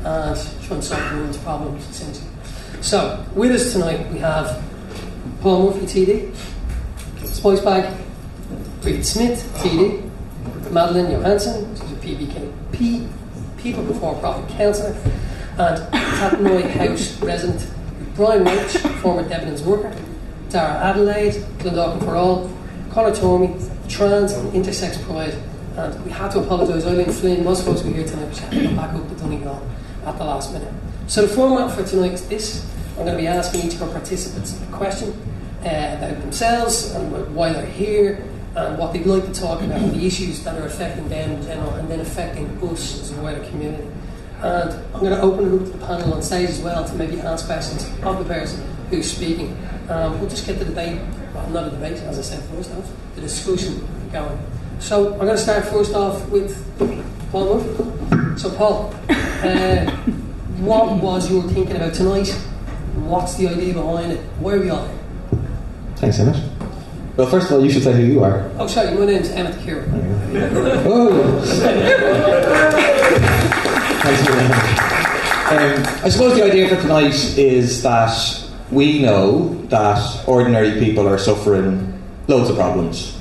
and trying to solve everyone's problems, essentially. So, with us tonight we have Paul Murphy, TD, Spice Bag, Reid Smith, TD, Madeleine Johansson, who's a People Before Profit Councillor, and Tatnoi House resident, Brian Roach, former Debenhams worker, Dara Adelaide, Glendalkin for All, Conor Tormey, trans and intersex pride, and we had to apologise, Eileen Flynn was supposed to be here tonight, but she had to go back up to Donegal at the last minute. So the format for tonight is this. I'm going to be asking each of our participants a question about themselves and why they're here and what they'd like to talk about and the issues that are affecting them in general and then affecting us as a wider community. And I'm going to open it up to the panel on stage as well to maybe ask questions of the person who's speaking. We'll just get the debate, well, not a debate, as I said first off, the discussion going. So I'm going to start first off with Paul Murphy. So Paul, what was your thinking about tonight? What's the idea behind it? Why are we all here? Thanks, Emmett. Well, first of all, you should say who you are. Oh, sorry, my name's Emmett Cure. Oh! Thanks very much. I suppose the idea for tonight is that we know that ordinary people are suffering loads of problems.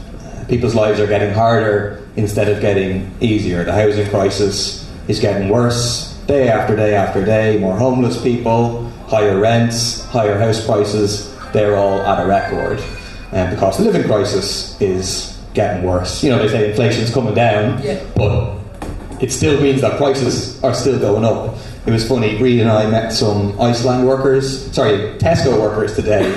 People's lives are getting harder instead of getting easier. The housing crisis is getting worse day after day after day. More homeless people, higher rents, higher house prices, they're all at a record. And the cost of living crisis is getting worse. You know, they say inflation's coming down, but it still means that prices are still going up. It was funny, Reid and I met some Tesco workers today.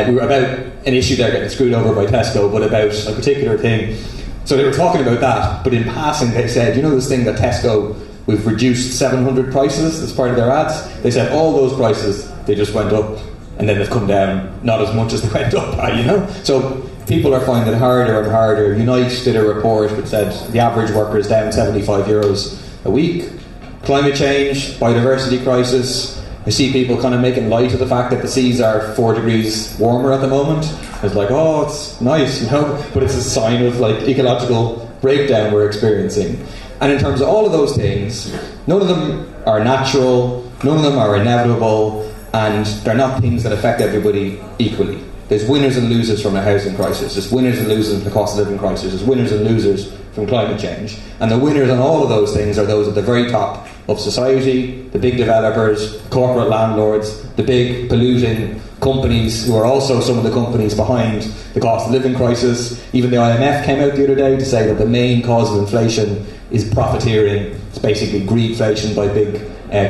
We were about an issue there getting screwed over by Tesco, but about a particular thing. So they were talking about that, but in passing they said, you know this thing that Tesco, we've reduced 700 prices as part of their ads? They said all those prices, they just went up and then they've come down not as much as they went up by, you know? So people are finding it harder and harder. Unite did a report which said the average worker is down €75 a week. Climate change, biodiversity crisis. I see people kind of making light of the fact that the seas are 4 degrees warmer at the moment. It's like, oh, it's nice, you know, but it's a sign of like ecological breakdown we're experiencing. And in terms of all of those things, none of them are natural, none of them are inevitable, and they're not things that affect everybody equally. There's winners and losers from a housing crisis. There's winners and losers from the cost of living crisis. There's winners and losers from climate change. And the winners on all of those things are those at the very top of society, the big developers, corporate landlords, the big polluting companies who are also some of the companies behind the cost of living crisis. Even the IMF came out the other day to say that the main cause of inflation is profiteering. It's basically greedflation by big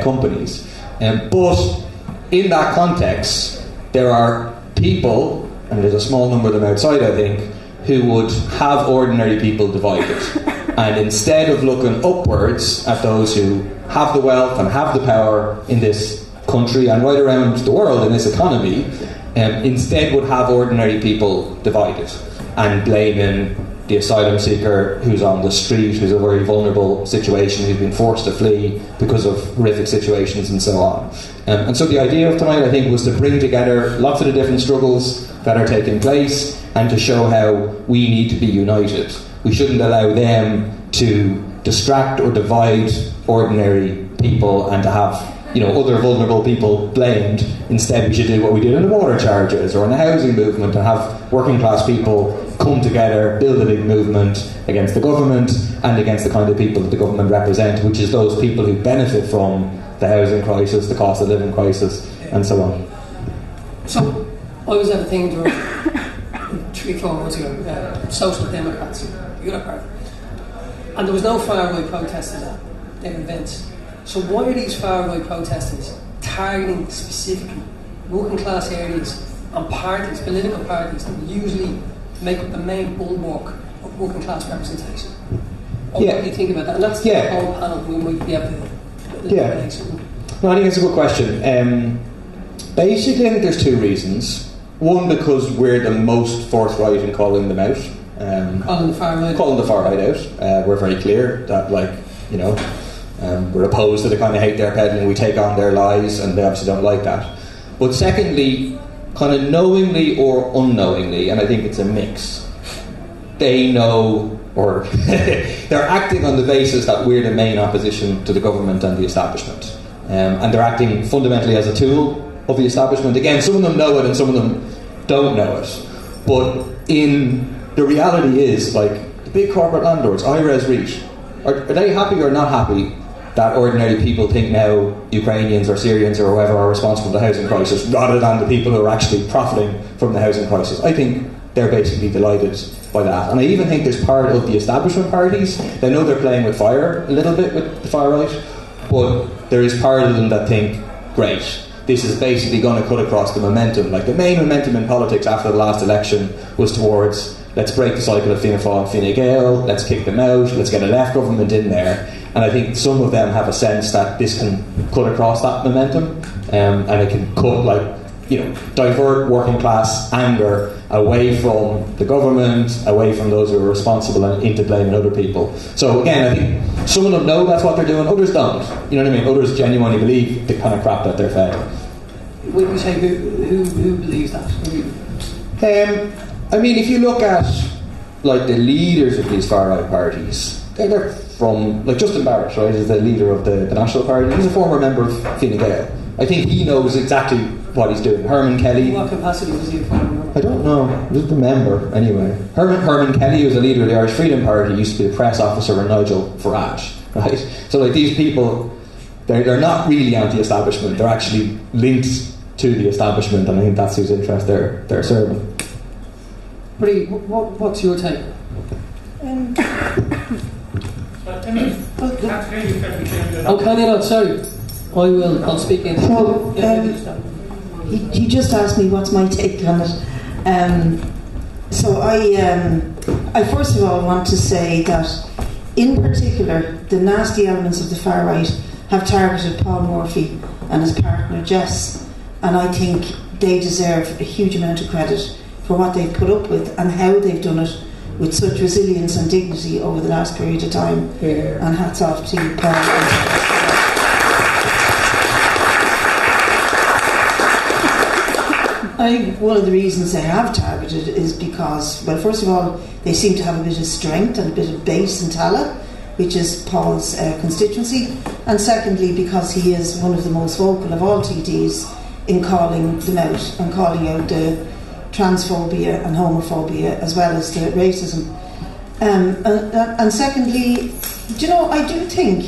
companies. But in that context, there are people, and there's a small number of them outside, I think, who would have ordinary people divided. And instead of looking upwards at those who have the wealth and have the power in this country and right around the world in this economy, instead would have ordinary people divided and blaming the asylum seeker who's on the street, who's in a very vulnerable situation, who's been forced to flee because of horrific situations and so on. And so the idea of tonight, I think, was to bring together lots of the different struggles that are taking place and to show how we need to be united. We shouldn't allow them to distract or divide ordinary people and to have, you know, other vulnerable people blamed. Instead, we should do what we did in the water charges or in the housing movement and have working class people come together, build a big movement against the government and against the kind of people that the government represent, which is those people who benefit from the housing crisis, the cost of living crisis, and so on. So, I was at a thing during 3-4 months ago, Social Democrats, the other party, and there was no far-right protesters at their events. So why are these far-right protesters targeting specifically working class areas and parties, political parties that usually make up the main bulwark of working class representation? What do you think about that? And that's the whole panel we might be able to make something. No, I think it's a good question. Basically, I think there's two reasons. One, because we're the most forthright in calling them out. Calling the far right out. We're very clear that, like, you know, we're opposed to the kind of hate they're peddling. We take on their lies, and they obviously don't like that. But secondly, kind of knowingly or unknowingly, and I think it's a mix, they know, or they're acting on the basis that we're the main opposition to the government and the establishment. and they're acting fundamentally as a tool of the establishment. Again, some of them know it and some of them don't know it. But the reality is, like, the big corporate landlords, IRES, REIT, are they happy or not happy that ordinary people think now Ukrainians or Syrians or whoever are responsible for the housing crisis, rather than the people who are actually profiting from the housing crisis? I think they're basically delighted by that. And I even think there's part of the establishment parties, they know they're playing with fire a little bit with the far right, but there is part of them that think, great, this is basically going to cut across the momentum. Like, the main momentum in politics after the last election was towards, let's break the cycle of Fianna Fáil and Fine Gael, let's kick them out, let's get a left government in there. And I think some of them have a sense that this can cut across that momentum, and it can cut, divert working class anger away from the government, away from those who are responsible, and into blaming other people. So again, I think some of them know that's what they're doing, others don't. You know what I mean? Others genuinely believe the kind of crap that they're fed. When you say who believes that? If you look at like the leaders of these far right parties, they're from, like, Justin Barrett, right, is the leader of the National Party. He's a former member of Fine Gael. I think he knows exactly what he's doing. Herman Kelly. In what capacity was he a former member? I don't know. Just a member, anyway. Herman Kelly, who's a leader of the Irish Freedom Party, used to be the press officer for Nigel Farage, right? So, like, these people, they're not really anti-establishment. They're actually linked to the establishment, and I think that's whose interest they're serving. Brie, what's your take? Can you not? Sorry. I'll speak in. So, he just asked me what's my take on it. So I first of all want to say that, in particular, the nasty elements of the far right have targeted Paul Murphy and his partner Jess, and I think they deserve a huge amount of credit for what they've put up with and how they've done it with such resilience and dignity over the last period of time. Yeah. And hats off to Paul. I think one of the reasons they have targeted is because, well, first of all, they seem to have a bit of strength and a bit of base in Tallaght, which is Paul's constituency, and secondly because he is one of the most vocal of all TDs in calling them out and calling out the transphobia and homophobia as well as the racism. And secondly, I do think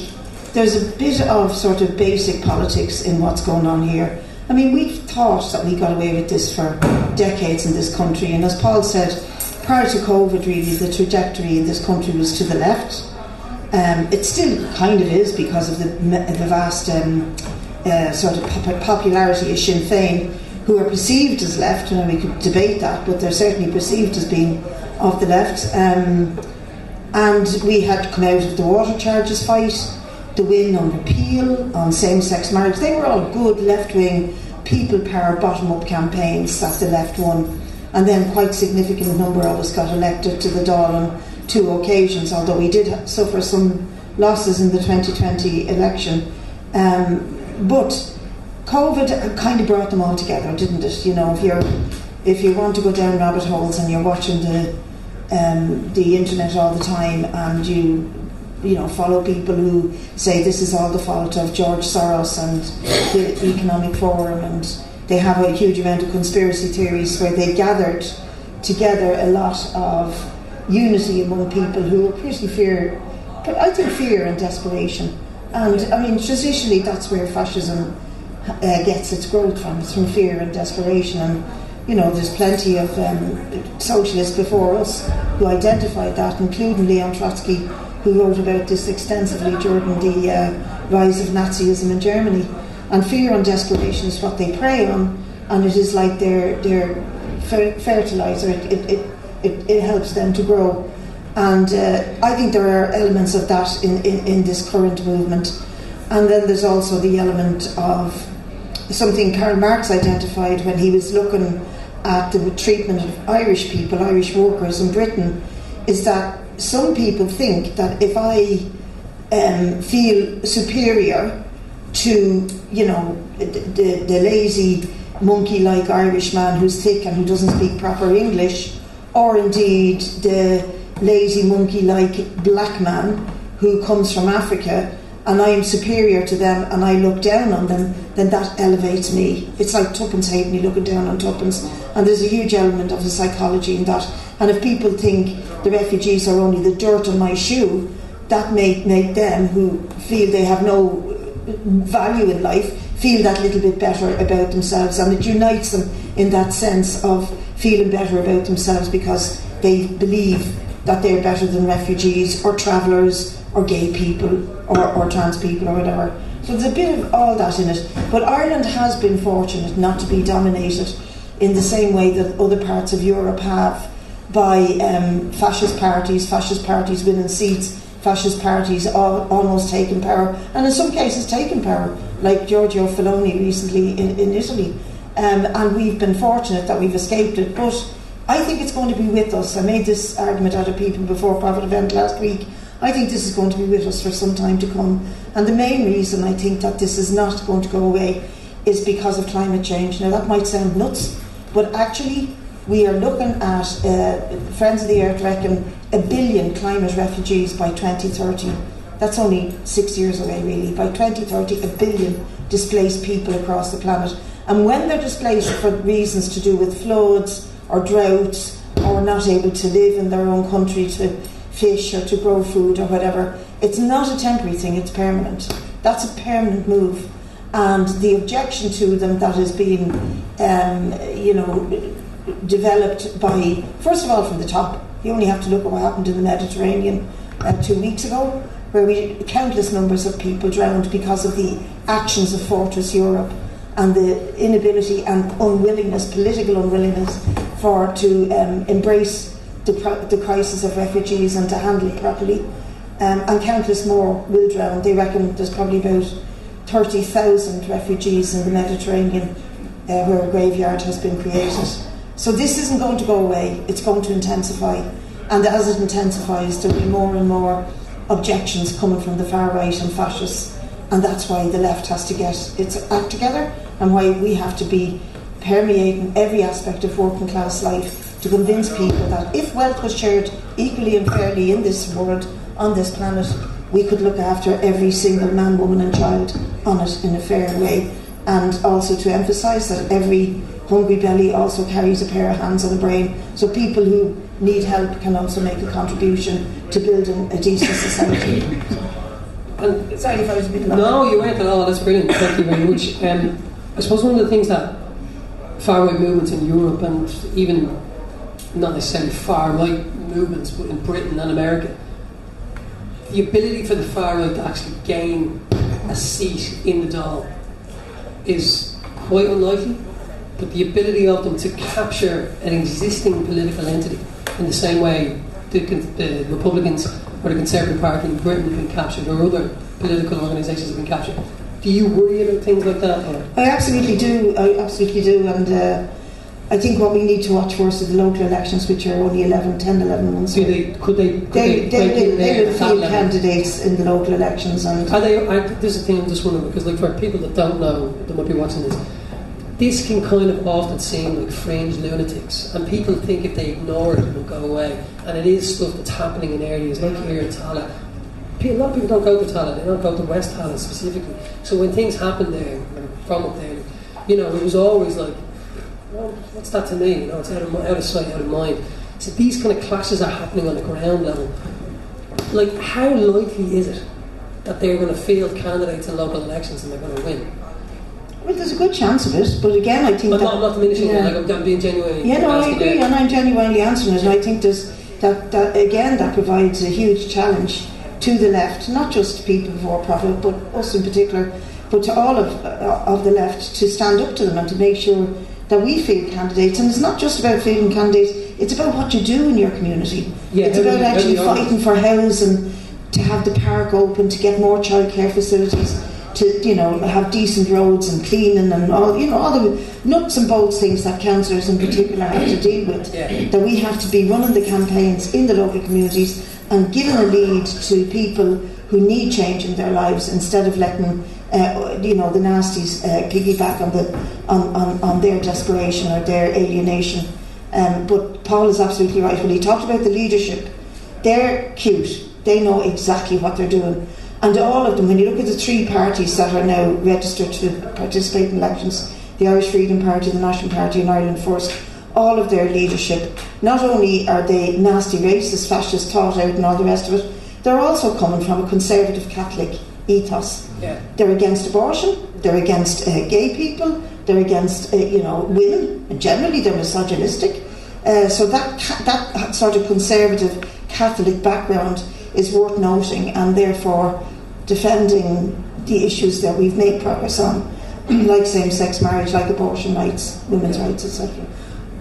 there's a bit of sort of basic politics in what's going on here. I mean, we've thought that we got away with this for decades in this country, and as Paul said, prior to COVID, really, the trajectory in this country was to the left. It still kind of is because of the vast sort of popularity of Sinn Féin, who are perceived as left, and we could debate that, but they're certainly perceived as being of the left. And we had come out of the water charges fight, the win on repeal, on same-sex marriage. They were all good left-wing, people power, bottom-up campaigns that the left won. And then quite significant number of us got elected to the Dáil on 2 occasions, although we did suffer some losses in the 2020 election. But COVID kind of brought them all together, didn't it? If you want to go down rabbit holes and you're watching the internet all the time, and you follow people who say this is all the fault of George Soros and the Economic Forum, and they have a huge amount of conspiracy theories where they gathered together a lot of unity among people who are pretty fear and desperation. And I mean, traditionally that's where fascism gets its growth from. It's from fear and desperation. And there's plenty of socialists before us who identified that, including Leon Trotsky, who wrote about this extensively during the rise of Nazism in Germany. And fear and desperation is what they prey on, and it is like their fertilizer. It helps them to grow. And I think there are elements of that in this current movement. And then there's also the element of something Karl Marx identified when he was looking at the treatment of Irish people, Irish workers in Britain, is that some people think that if I feel superior to, the lazy monkey-like Irish man who's thick and who doesn't speak proper English, or indeed the lazy monkey-like black man who comes from Africa and I am superior to them and I look down on them, then that elevates me. It's like tuppence halfpenny looking down on tuppence, and there's a huge element of the psychology in that. And if people think the refugees are only the dirt on my shoe, that may make them, who feel they have no value in life, feel that little bit better about themselves, and it unites them in that sense of feeling better about themselves because they believe that they're better than refugees or travellers or gay people or trans people or whatever. So there's a bit of all that in it. But Ireland has been fortunate not to be dominated in the same way that other parts of Europe have by fascist parties winning seats, fascist parties almost taking power, and in some cases taking power, like Giorgio Filoni recently in Italy. And we've been fortunate that we've escaped it, but I think it's going to be with us. I made this argument out of people before Profit Event last week. I think this is going to be with us for some time to come. And the main reason I think that this is not going to go away is because of climate change. Now that might sound nuts, but actually we are looking at, Friends of the Earth reckon, 1 billion climate refugees by 2030. That's only 6 years away really. By 2030, 1 billion displaced people across the planet. And when they're displaced for reasons to do with floods or droughts or not able to live in their own country to fish or to grow food or whatever, it's not a temporary thing, it's permanent. That's a permanent move. And the objection to them that is being developed by, first of all, from the top. You only have to look at what happened in the Mediterranean 2 weeks ago, where countless numbers of people drowned because of the actions of Fortress Europe and the inability and unwillingness, political unwillingness, to embrace the crisis of refugees and to handle it properly. And countless more will drown. They reckon there's probably about 30,000 refugees in the Mediterranean where a graveyard has been created. So this isn't going to go away, it's going to intensify. And as it intensifies, there'll be more and more objections coming from the far right and fascists. And that's why the left has to get its act together, and why we have to be permeating every aspect of working class life to convince people that if wealth was shared equally and fairly in this world, on this planet, we could look after every single man, woman and child on it in a fair way. And also to emphasise that every hungry belly also carries a pair of hands and a brain, so people who need help can also make a contribution to building a decent society. And sorry if I was a bit long. No, you weren't at all. That's brilliant. Thank you very much. I suppose one of the things that far-right movements in Europe, and even not necessarily far-right movements, but in Britain and America, the ability for the far-right to actually gain a seat in the Dáil is quite unlikely, but the ability of them to capture an existing political entity in the same way the Republicans or the Conservative Party in Britain have been captured, or other political organisations have been captured. Do you worry about things like that? Or? I absolutely do, and I think what we need to watch for is the local elections, which are only 10, 11 months away. Could they will field candidates in the local elections. And this is the thing I'm just wondering, because like for people that don't know, that might be watching this can kind of often seem like fringe lunatics, and people think if they ignore it, it will go away. And it is stuff that's happening in areas like here in Tallaght. A lot of people don't go to Tallaght, they don't go to West Tallaght specifically. So when things happen there, from up there, it was always like, well, what's that to me? It's out of sight, out of mind. So these kind of clashes are happening on the ground level. Like, how likely is it that they're going to field candidates in local elections and they're going to win? Well, there's a good chance of it, but again, I think I'm not diminishing it, like I'm being genuine. Yeah, no, I agree, and I'm genuinely answering it, and I think that provides a huge challenge to the left, not just people for profit, but us in particular, but to all of the left, to stand up to them and to make sure that we field candidates. And it's not just about fielding candidates, it's about what you do in your community. Yeah, it's about actually fighting for housing, to have the park open, to get more childcare facilities, to have decent roads and cleaning and all the nuts and bolts things that councillors in particular have to deal with. Yeah. That we have to be running the campaigns in the local communities and giving a lead to people who need change in their lives, instead of letting the nasties piggyback on their desperation or their alienation. But Paul is absolutely right when he talked about the leadership. They're cute. They know exactly what they're doing. And all of them, when you look at the three parties that are now registered to participate in elections, the Irish Freedom Party, the National Party and Ireland First, all of their leadership, not only are they nasty racist, fascist, thought out and all the rest of it, they're also coming from a conservative Catholic ethos. Yeah. They're against abortion, they're against gay people, they're against women, and generally they're misogynistic. So that sort of conservative Catholic background is worth noting, and therefore defending the issues that we've made progress on, like same-sex marriage, like abortion rights, women's rights, etc.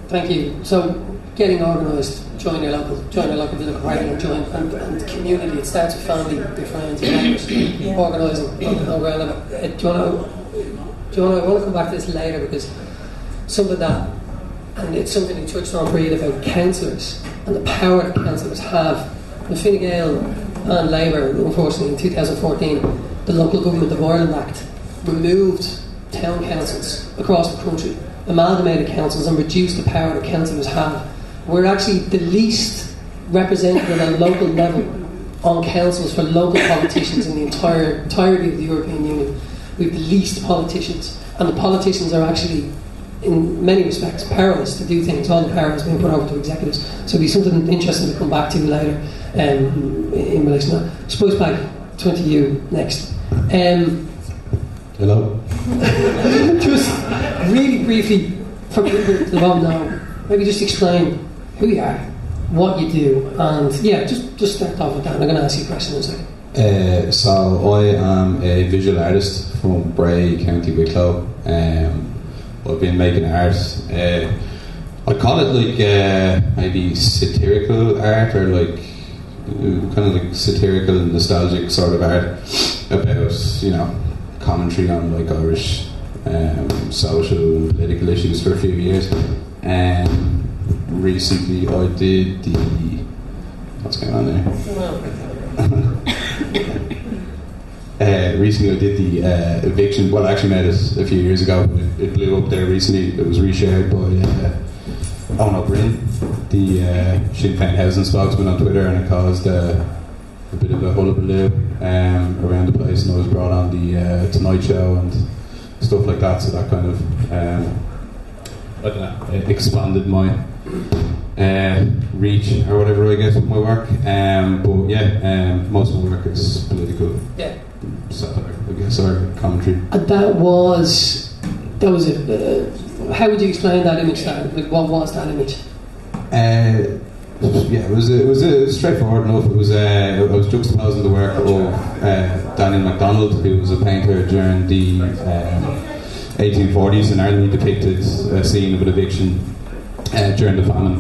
Thank you. So, getting organised, join your local political party, and and community. It starts with family, your friends, your neighbours, organising. I want to come back to this later, because something that, and it's something you touched on, Breed, about councillors and the power that councillors have. The Fine Gael and Labour, unfortunately, in 2014, the Local Government of Ireland Act removed town councils across the country, amalgamated councils, and reduced the power that councillors have. We're actually the least represented at a local level on councils for local politicians in the entirety of the European Union. We have the least politicians, and the politicians are actually, in many respects, powerless to do things. All the power has been put over to executives. So it'll be something interesting to come back to later in relation to that. Suppose back 20 you next. Hello. Just really briefly, from people that don't know, maybe just explain who you are, what you do, and just start off with that. I'm going to ask you a question in a second. So I am a visual artist from Bray, County Wicklow. I've been making art. I call it like maybe satirical art, or like kind of like satirical and nostalgic sort of art about, commentary on like Irish social and political issues for a few years. Recently I did the... What's going on there? Recently I did the eviction. Well, I actually made it a few years ago. It blew up there recently. It was reshared by Owen O'Brien, the Sinn Féin housing spokesman, on Twitter, and it caused a bit of a hullabaloo around the place, and I was brought on the Tonight Show and stuff like that, so that kind of expanded my reach, or whatever, I guess, with my work. Most of my work is political. Yeah. Satire, I guess, or commentary. And that was how would you explain that image then? Like, what was that image? It was straightforward enough. It was I was juxtaposing the work of Daniel MacDonald, who was a painter during the 1840s in Ireland. He depicted a scene of an eviction during the famine,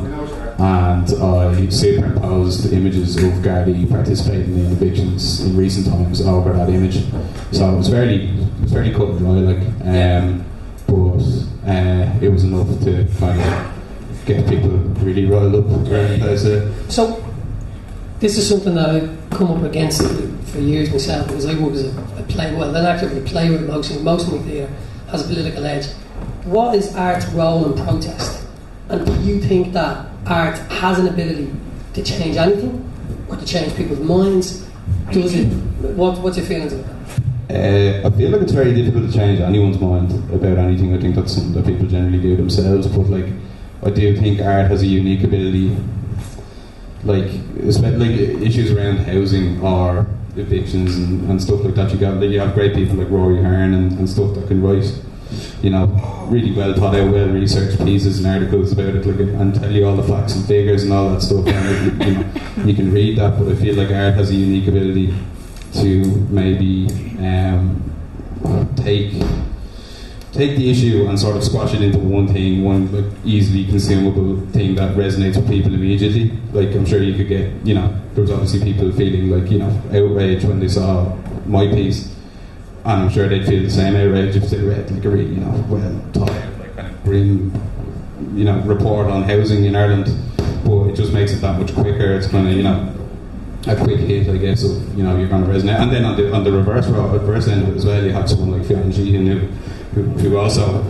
and I superimposed images of Gardaí participating in evictions in recent times over that image. So it was very cut and dry, but it was enough to kind of get people really riled up. So this is something that I've come up against for years myself, because I work as an actor, but a playwright most of my theatre has a political edge. What is art's role in protest? And do you think that art has an ability to change anything, or to change people's minds? Does it? What's your feelings about that? I feel like it's very difficult to change anyone's mind about anything. I think that's something that people generally do themselves, but I do think art has a unique ability, especially issues around housing or evictions and stuff like that. You have great people like Rory Hearn and stuff that can write, really well thought out, well researched pieces and articles about it, and tell you all the facts and figures and all that stuff. And you can read that, but I feel like art has a unique ability to maybe take the issue and sort of squash it into one thing, one easily consumable thing that resonates with people immediately. I'm sure you could get, there was obviously people feeling outrage when they saw my piece, and I'm sure they'd feel the same outrage if they read a really, well thought out, kind of grim, report on housing in Ireland. But it just makes it that much quicker. It's kind of, a quick hit, I guess, of you're going to resonate. And then on the reverse end of it as well, you had someone like Fionn Sheehan who also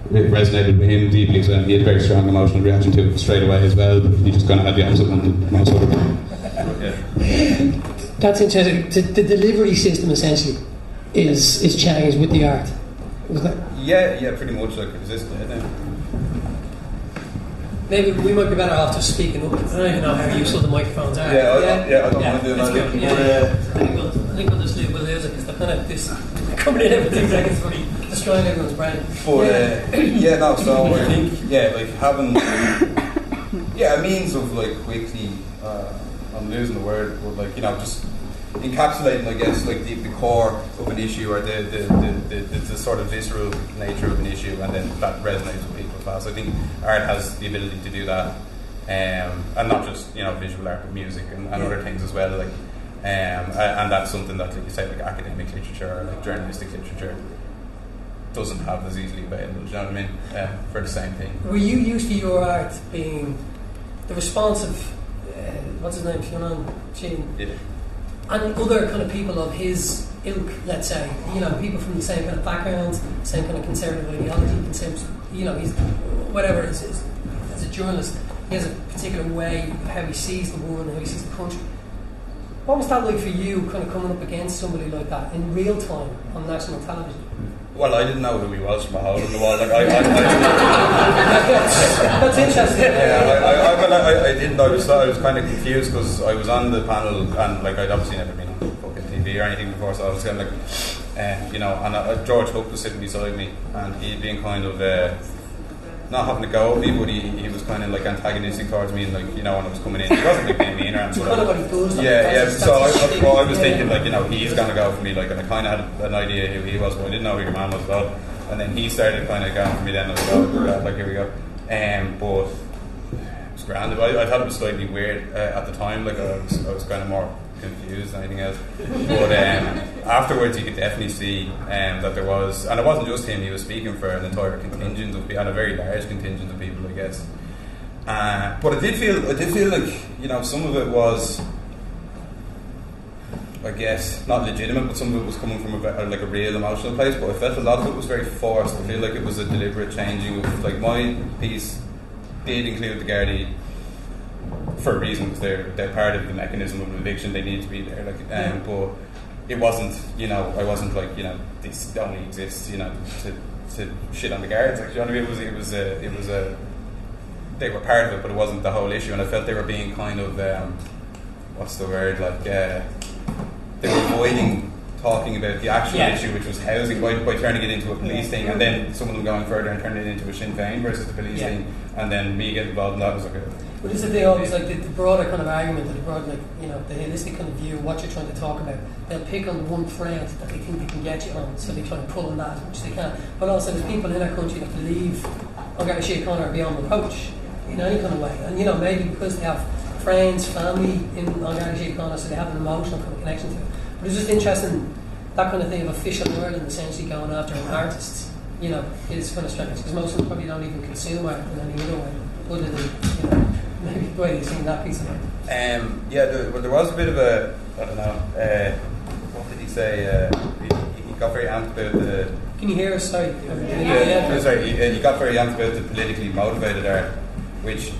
resonated with him deeply as well. He had a very strong emotional reaction to it straight away as well, but he just kind of had the opposite one most of the time. That's interesting. The delivery system essentially is changed with the art. Yeah, pretty much like existed. Maybe we might be better off just speaking up. I don't even know how useful the microphones are. I don't want to do that. I think we'll just leave it because they're kind of this coming in every 2 seconds for me, destroying everyone's brain. But so I think like having a means of like quickly I'm losing the word, but like just encapsulating, I guess, like the core of an issue or the sort of visceral nature of an issue, and then that resonates with people fast. I think art has the ability to do that, and not just visual art, but music and other things as well. Like, and that's something that, like you say, like academic literature or like journalistic literature doesn't have as easily available. Do you know what I mean? For the same thing. Were you used to your art being the response of what's his name, Fionn Sheehan? Yeah. And other kind of people of his ilk, let's say, people from the same kind of background, same kind of conservative ideology, he's whatever it is, as a journalist, he has a particular way of how he sees the world and how he sees the country. What was that like for you, kind of coming up against somebody like that in real time on national television? Well, I didn't know who he was from a hole in the wall. Like, That's interesting. I didn't know. I was kind of confused because I was on the panel and like I'd obviously never been on fucking TV or anything before, so I was kind of like, and George Hook was sitting beside me, and he'd been kind of not having to go at me, but he was kind of like antagonistic towards me, and like when I was coming in, he wasn't like being mean or anything. So I was thinking like he's gonna go for me, like, and I kind of had an idea who he was, but I didn't know who your man was at all. And then he started kind of going for me. Then I was like, here we go. But it was grand. I thought it was slightly weird at the time. Like I was kind of more confused than anything else. But afterwards, you could definitely see that there was, and it wasn't just him. He was speaking for an entire contingent of people, and a very large contingent of people, I guess. But I did feel like some of it was, I guess, not legitimate, but some of it was coming from a real emotional place. But I felt a lot of it was very forced. I feel like it was a deliberate changing of, like, my piece did include the Gardaí for a reason, because they're part of the mechanism of eviction. They need to be there, but it wasn't, I wasn't like, this only exists, to shit on the guards. Like, you know what I mean? It was they were part of it, but it wasn't the whole issue. And I felt they were being kind of, what's the word, like, they were avoiding talking about the actual issue, which was housing, by turning it into a police thing, and then some of them going further and turning it into a Sinn Féin versus the police thing, and then me getting involved in that was like But isn't they always like the broader kind of argument, or the broad, like, the holistic kind of view of what you're trying to talk about? They'll pick on one thread that they think they can get you on, so they try and pull on that as much as they can. But also there's people in our country that believe Garda Síochána are beyond reproach in any kind of way, and maybe because they have friends, family in Garda Síochána, so they have an emotional kind of connection to it. But it's just interesting, that kind of thing of official Ireland essentially going after artists, is kind of strange, because most of them probably don't even consume art in any other way, other than, maybe the way you've seen that piece of art. There was a bit of a, I don't know, what did he say? He got very amped about the... Can you hear us? Sorry. He got very amped about the politically motivated art, which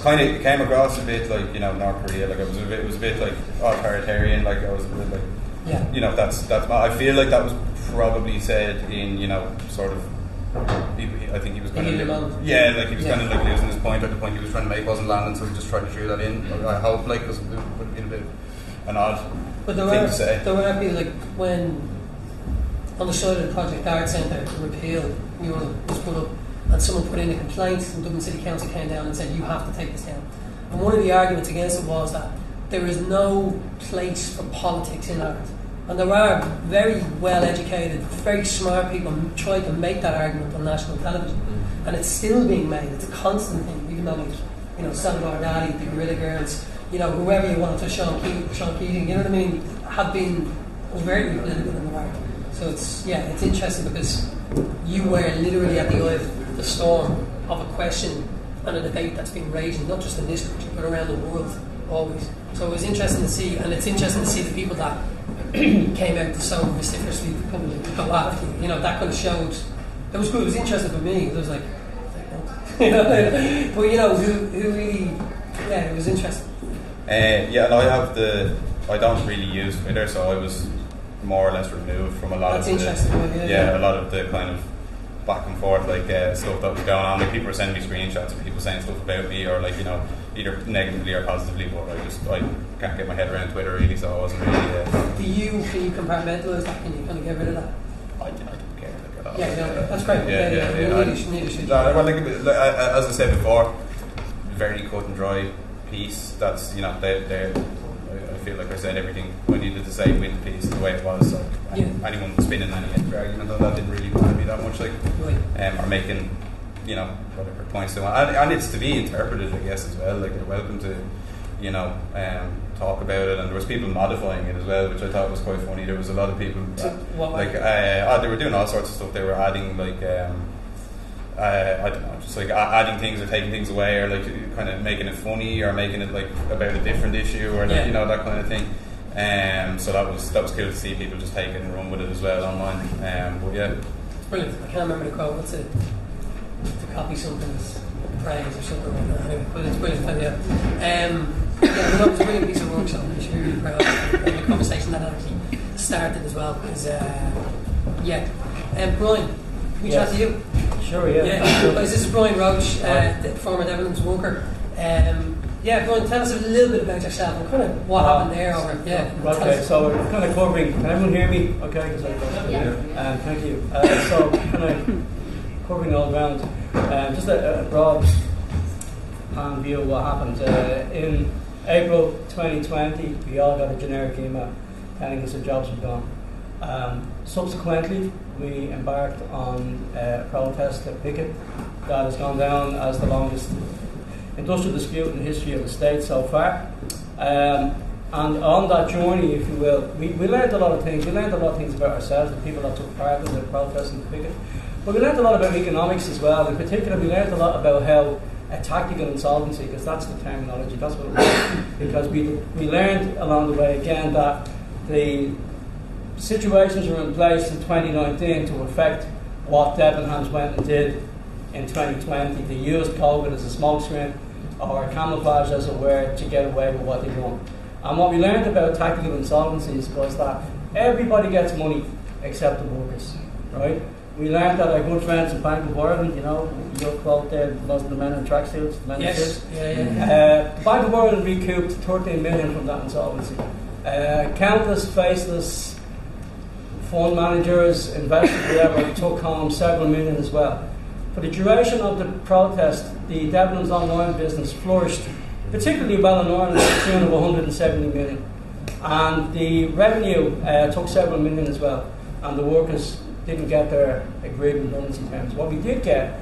kind of came across a bit like, North Korea. Like, it was a bit like authoritarian. Like, I was a bit like, that's. I feel like that was probably said in, sort of. I think he was kind of like he was kind of like losing his point, or the point he was trying to make wasn't landing, so he just tried to shoot that in. I hope, like, because it would have been a bit an odd thing to say. There were people like when on the side of the Project Art Centre to repeal mural was put up, and someone put in a complaint, and Dublin City Council came down and said, you have to take this down. And one of the arguments against it was that there is no place for politics in art. And there are very well educated, very smart people who try to make that argument on national television. And it's still being made. It's a constant thing, even though, like, Salvador Dali, the Guerrilla Girls, whoever you want to, Sean Keating, you know what I mean, have been overtly political in the art. So it's interesting, because you were literally at the eye of the storm of a question and a debate that's been raging, not just in this country, but around the world, always. So it was interesting to see, and it's interesting to see the people that came out so vociferously to kind of go after you. That kind of showed. It was good. It was interesting for me. It was like, but who really, it was interesting. And I have the I don't really use Twitter, so I was more or less removed from a lot That's of interesting. a lot of the kind of back and forth stuff that was going on. Like people were sending me screenshots of people saying stuff about me, or like either negatively or positively. But I can't get my head around Twitter really, so I wasn't really. Can you compartmentalise that? Can you kind of get rid of that? I don't care at all. Yeah, that's great. Neither should you. Well, as I said before, very cut and dry piece. That's I feel like I said everything I needed to say with the piece the way it was. So anyone spinning any extra argument on that didn't really bother me that much. Or making whatever points they want, and it's to be interpreted, I guess, as well. Like they're welcome to talk about it, and there was people modifying it as well, which I thought was quite funny. There was a lot of people they were doing all sorts of stuff. They were adding I don't know, just like adding things or taking things away, or like kind of making it funny, or making it like about a different issue, or like, that kind of thing. So that was cool to see people just take it and run with it as well online. But yeah, it's brilliant. I can't remember the quote. What's it? To copy something's praise or something like that. Anyway, but it's brilliant. It was a brilliant piece of workshop. I'm sure you're really proud of the conversation that actually started as well. Because Brian, we chat to you. Sure, yeah. This is Brian Roach, the former Debenhams worker. Brian, tell us a little bit about yourself and kind of what happened there. Okay, so we're kind of covering. Can everyone hear me? Okay, thank you. So kind of covering all ground. Just a broad view of what happened. In April 2020, we all got a generic email telling us our jobs were gone. Subsequently, we embarked on a protest, a picket, that has gone down as the longest industrial dispute in the history of the state so far. And on that journey, if you will, we learned a lot of things. We learned a lot of things about ourselves, the people that took part in the protest and the picket. But we learned a lot about economics as well. In particular, we learned a lot about how a tactical insolvency, because that's the terminology, that's what it was. Because we learned along the way again that the situations were in place in 2019 to affect what Debenhams went and did in 2020. They used COVID as a smokescreen, or camouflage as it were, to get away with what they done. And what we learned about tactical insolvencies was that everybody gets money except the workers, right? We learned that our good friends in Bank of Ireland, your quote there, wasn't the men in tracksuits, the men in suits. Bank of Ireland recouped 13 million from that insolvency. Countless faceless fund managers, investors, whatever, took home several million as well. For the duration of the protest, the Debenhams online business flourished, particularly well in Ireland, to the tune of 170 million. And the revenue took several million as well, and the workers didn't get their agreed redundancy terms. What we did get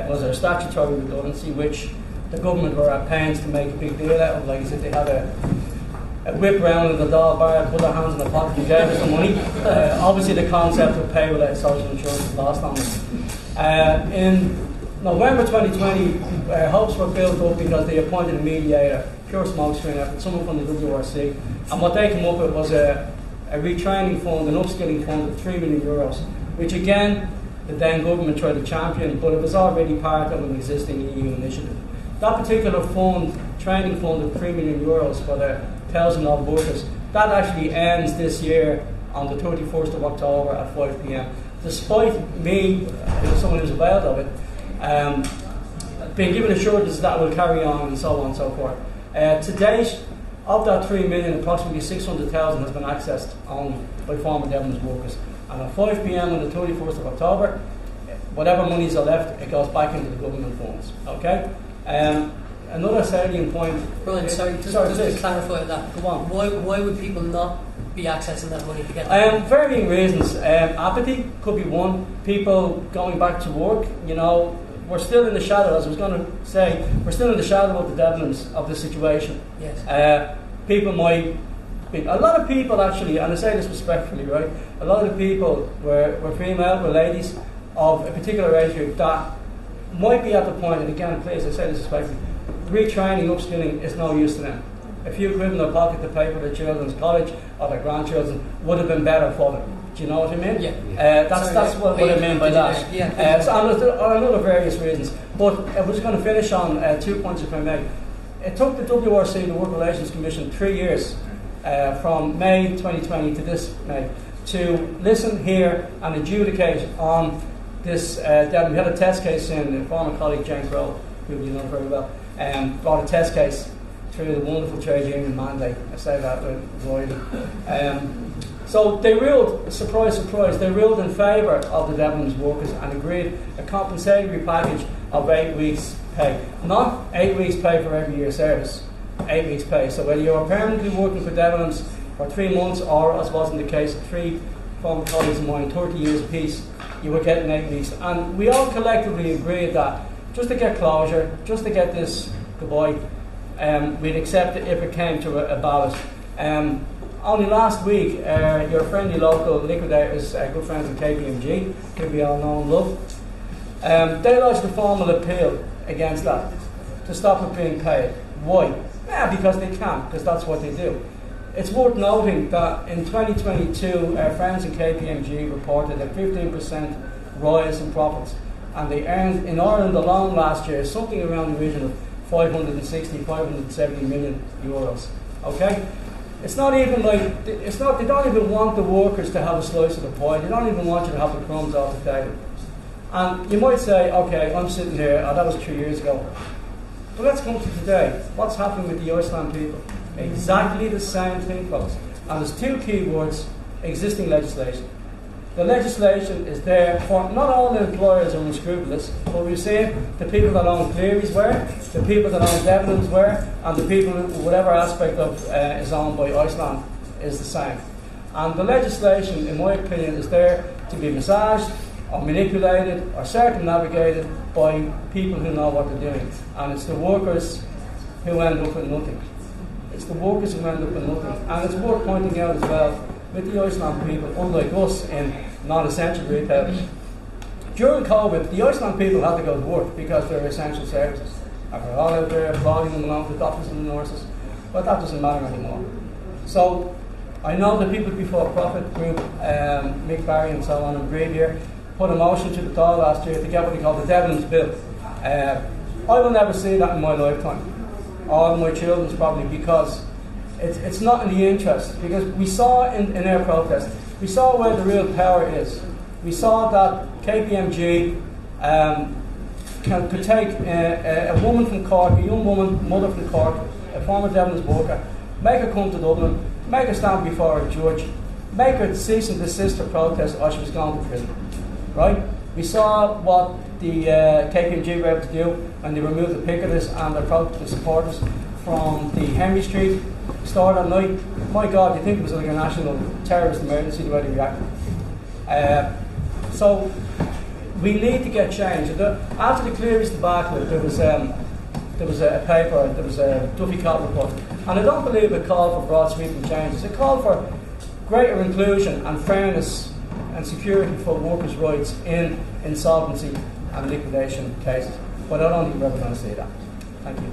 was our statutory redundancy, which the government were at pains to make a big deal out of, like as if they had a whip round in the doll bar, put their hands in the pocket and gave us the money. Obviously the concept of pay without social insurance was lost on us. In November 2020, hopes were built up because they appointed a mediator, pure smokescreen effort, someone from the WRC, and what they came up with was a retraining fund, an upskilling fund of €3 million, which again the then government tried to champion, but it was already part of an existing EU initiative. That particular fund, training fund of €3 million for the 1,000 odd workers, that actually ends this year on the 31st of October at 5 p.m. Despite me, someone who's availed of it, being given assurances that will carry on and so on and so forth. To date, of that 3 million, approximately 600,000 has been accessed only by former Debenhams workers. And at 5 p.m. on the 31st of October, whatever monies are left, it goes back into the government funds. Okay? Another salient point. Brian, just to clarify that. Go on. Why would people not be accessing that money to get that? Varying reasons. Apathy could be one. People going back to work. We're still in the shadow, as I was going to say, we're still in the shadow of the Debenhams of the situation. Yes. People might be, a lot of people actually, and I say this respectfully, right? A lot of the people were female, were ladies of a particular age group that might be at the point, and again, please, I say this respectfully, retraining, upskilling is no use to them. A few quid in their pocket to pay for their children's college or their grandchildren would have been better for them. Do you know what I mean? Yeah. That's what I mean by that. Yeah. And another various reasons. But I was going to finish on 2 points, if I may. It took the WRC, the Work Relations Commission, 3 years from May 2020 to this May to listen, hear and adjudicate on this. We had a test case in former colleague Jane Crowe, who you know very well, brought a test case through the wonderful trade union mandate. I say that with royalty. So they ruled, surprise, surprise, they ruled in favour of the Debenhams workers and agreed a compensatory package of 8 weeks' pay. Not 8 weeks' pay for every year's service, 8 weeks' pay. So whether you're permanently working for Debenhams for 3 months, or as was in the case of 3 former colleagues of mine, 30 years apiece, you were getting 8 weeks. And we all collectively agreed that just to get closure, just to get this goodbye, we'd accept it if it came to a ballot. Only last week, your friendly local liquidators, good friends of KPMG, who we all know and love, they lodged a formal appeal against that to stop it being paid. Why? Yeah, because they can, because that's what they do. It's worth noting that in 2022, our friends in KPMG reported a 15% rise in profits, and they earned in Ireland alone last year something around the region of 570 million euros. Okay? It's not even like, they don't even want the workers to have a slice of the pie. They don't even want you to have the crumbs off the table. And you might say, okay, I'm sitting here, that was 2 years ago. But let's come to today. What's happening with the Iceland people? Exactly the same thing, folks. And there's 2 key words: existing legislation. The legislation is there for not all the employers are unscrupulous, but we're saying the people that own Cleary's were, the people that own Debenhams were, and the people who, whatever aspect of is owned by Iceland is the same. And the legislation, in my opinion, is there to be massaged or manipulated or circumnavigated by people who know what they're doing. And it's the workers who end up with nothing. It's the workers who end up with nothing. And it's worth pointing out as well, with the Iceland people, unlike us in non-essential retail, during COVID, the Iceland people had to go to work because they're essential services. And we're all out there applauding them along with the doctors and the nurses. But that doesn't matter anymore. So, I know the People Before Profit group, Mick Barry and so on, and Breed here, put a motion to the Dáil last year to get what they call the Debenhams Bill. I will never see that in my lifetime. All my children's probably, because it's not in the interest. Because we saw in our protest, we saw where the real power is. We saw that KPMG could take a woman from Cork, a young woman, mother from Cork, a former Debenhams worker, make her come to Dublin, make her stand before a judge, make her cease and desist her protest or she was going to prison. Right? We saw what the KPMG were able to do when they removed the picketers and the supporters from the Henry Street store that night. My God, you think it was like a national terrorist emergency the way they reacted. So we need to get change. After the Cleary's debacle, there was a paper, there was a Duffy Cott report, and I don't believe it called for broad sweeping changes. It called for greater inclusion and fairness and security for workers' rights in insolvency and liquidation cases. But I don't think we're ever going to see that. Thank you.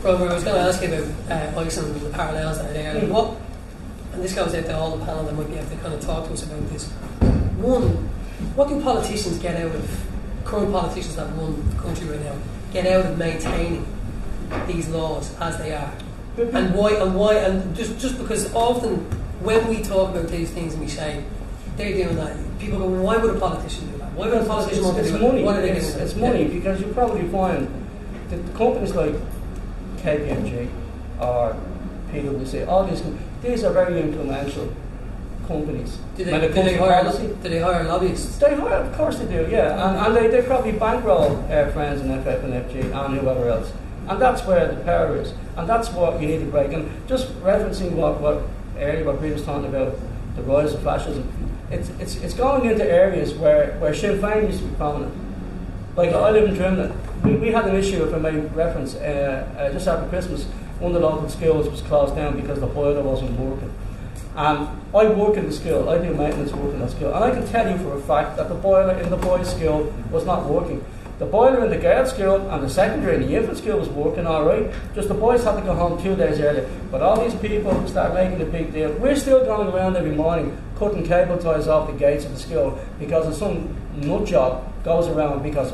Robert, I was going to ask you about Iceland and the parallels that are there. And this goes out to all the panel that might be able to kind of talk to us about this. One, what do politicians get out of, current politicians that run the country right now, get out of maintaining these laws as they are? And why, just because often when we talk about these things and we say, they're doing that, people go, well, why would a politician do that? Why would a politician want to do money. that? What are they It's doing? money, because you probably find that the companies like KPMG or PwC, all these are very influential companies. Do they hire lobbyists? They hire, of course they do, yeah. And they probably bankroll our friends in FF and FG and whoever else. And that's where the power is. And that's what you need to break. And just referencing what Bree was talking about, the rise of fascism, it's going into areas where Sinn Féin used to be prominent. Like, I live in Trimlin. We had an issue, if I may reference, just after Christmas, one of the local schools was closed down because the boiler wasn't working. And I work in the school, I do maintenance work in that school, and I can tell you for a fact that the boiler in the boys' school was not working. The boiler in the girls' school and the secondary and the infant school was working all right, just the boys had to go home 2 days earlier. But all these people start making a big deal. We're still going around every morning cutting cable ties off the gates of the school because of some nut job goes around because,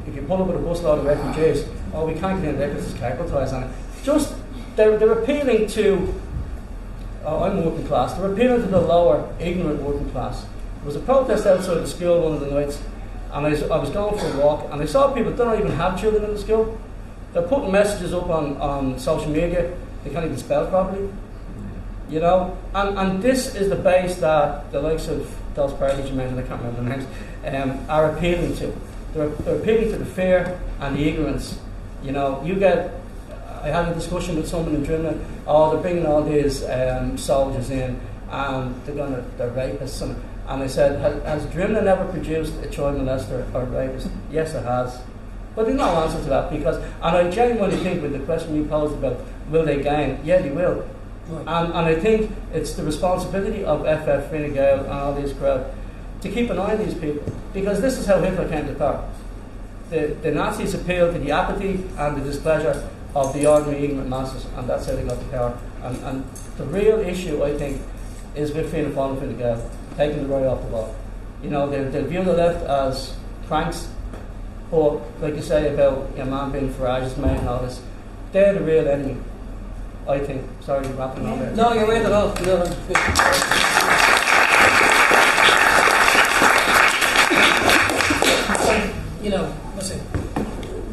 if you pull up with a busload of refugees, we can't get in there because there's cable ties on it. Just, they're appealing to, I'm working class, they're appealing to the lower, ignorant working class. There was a protest outside the school one of the nights, and I was going for a walk, and I saw people that don't even have children in the school. They're putting messages up on social media, they can't even spell properly. You know, and this is the base that the likes of those parties you mentioned, I can't remember the names, are appealing to. They're appealing to the fear and the ignorance. You know, I had a discussion with someone in Drimnagh, they're bringing all these soldiers in and they're rapists. And I said, has Drimnagh never produced a child molester or rapist? Yes, it has. But there's no answer to that and I genuinely think with the question you posed about will they gang, yeah, they will. Right. And I think it's the responsibility of FF, Fine Gael and all these crowd to keep an eye on these people, because this is how Hitler came to power. The Nazis appealed to the apathy and the displeasure of the ordinary ignorant masses, and that's how they got to power. And the real issue, I think, is with Fianna Fáil and Fine Gael taking the right off the ball. You know, they view the left as cranks, but like you say about your man being Farage's mate and all this, they're the real enemy, I think. Sorry, I'm wrapping on there. No, you're right at all. No. You know,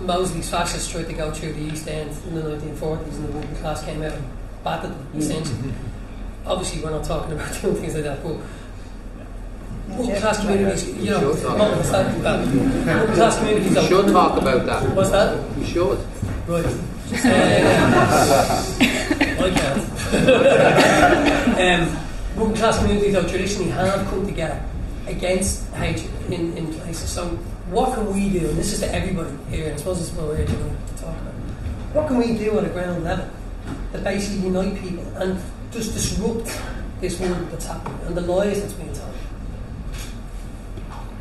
Mosley's fascists tried to go through the East End in the 1940s, and the working class came out and battered them, essentially. Obviously, we're not talking about doing things like that, but working class communities, you know, working class communities. We should talk about that. What's that? We should. Right. I can't. Working class communities, though, traditionally have come together against hatred in places. So, what can we do? And this is to everybody here, and I suppose this is what we're here to talk about. What can we do on a ground level to basically unite people and just disrupt this world that's happening and the lies that's being told?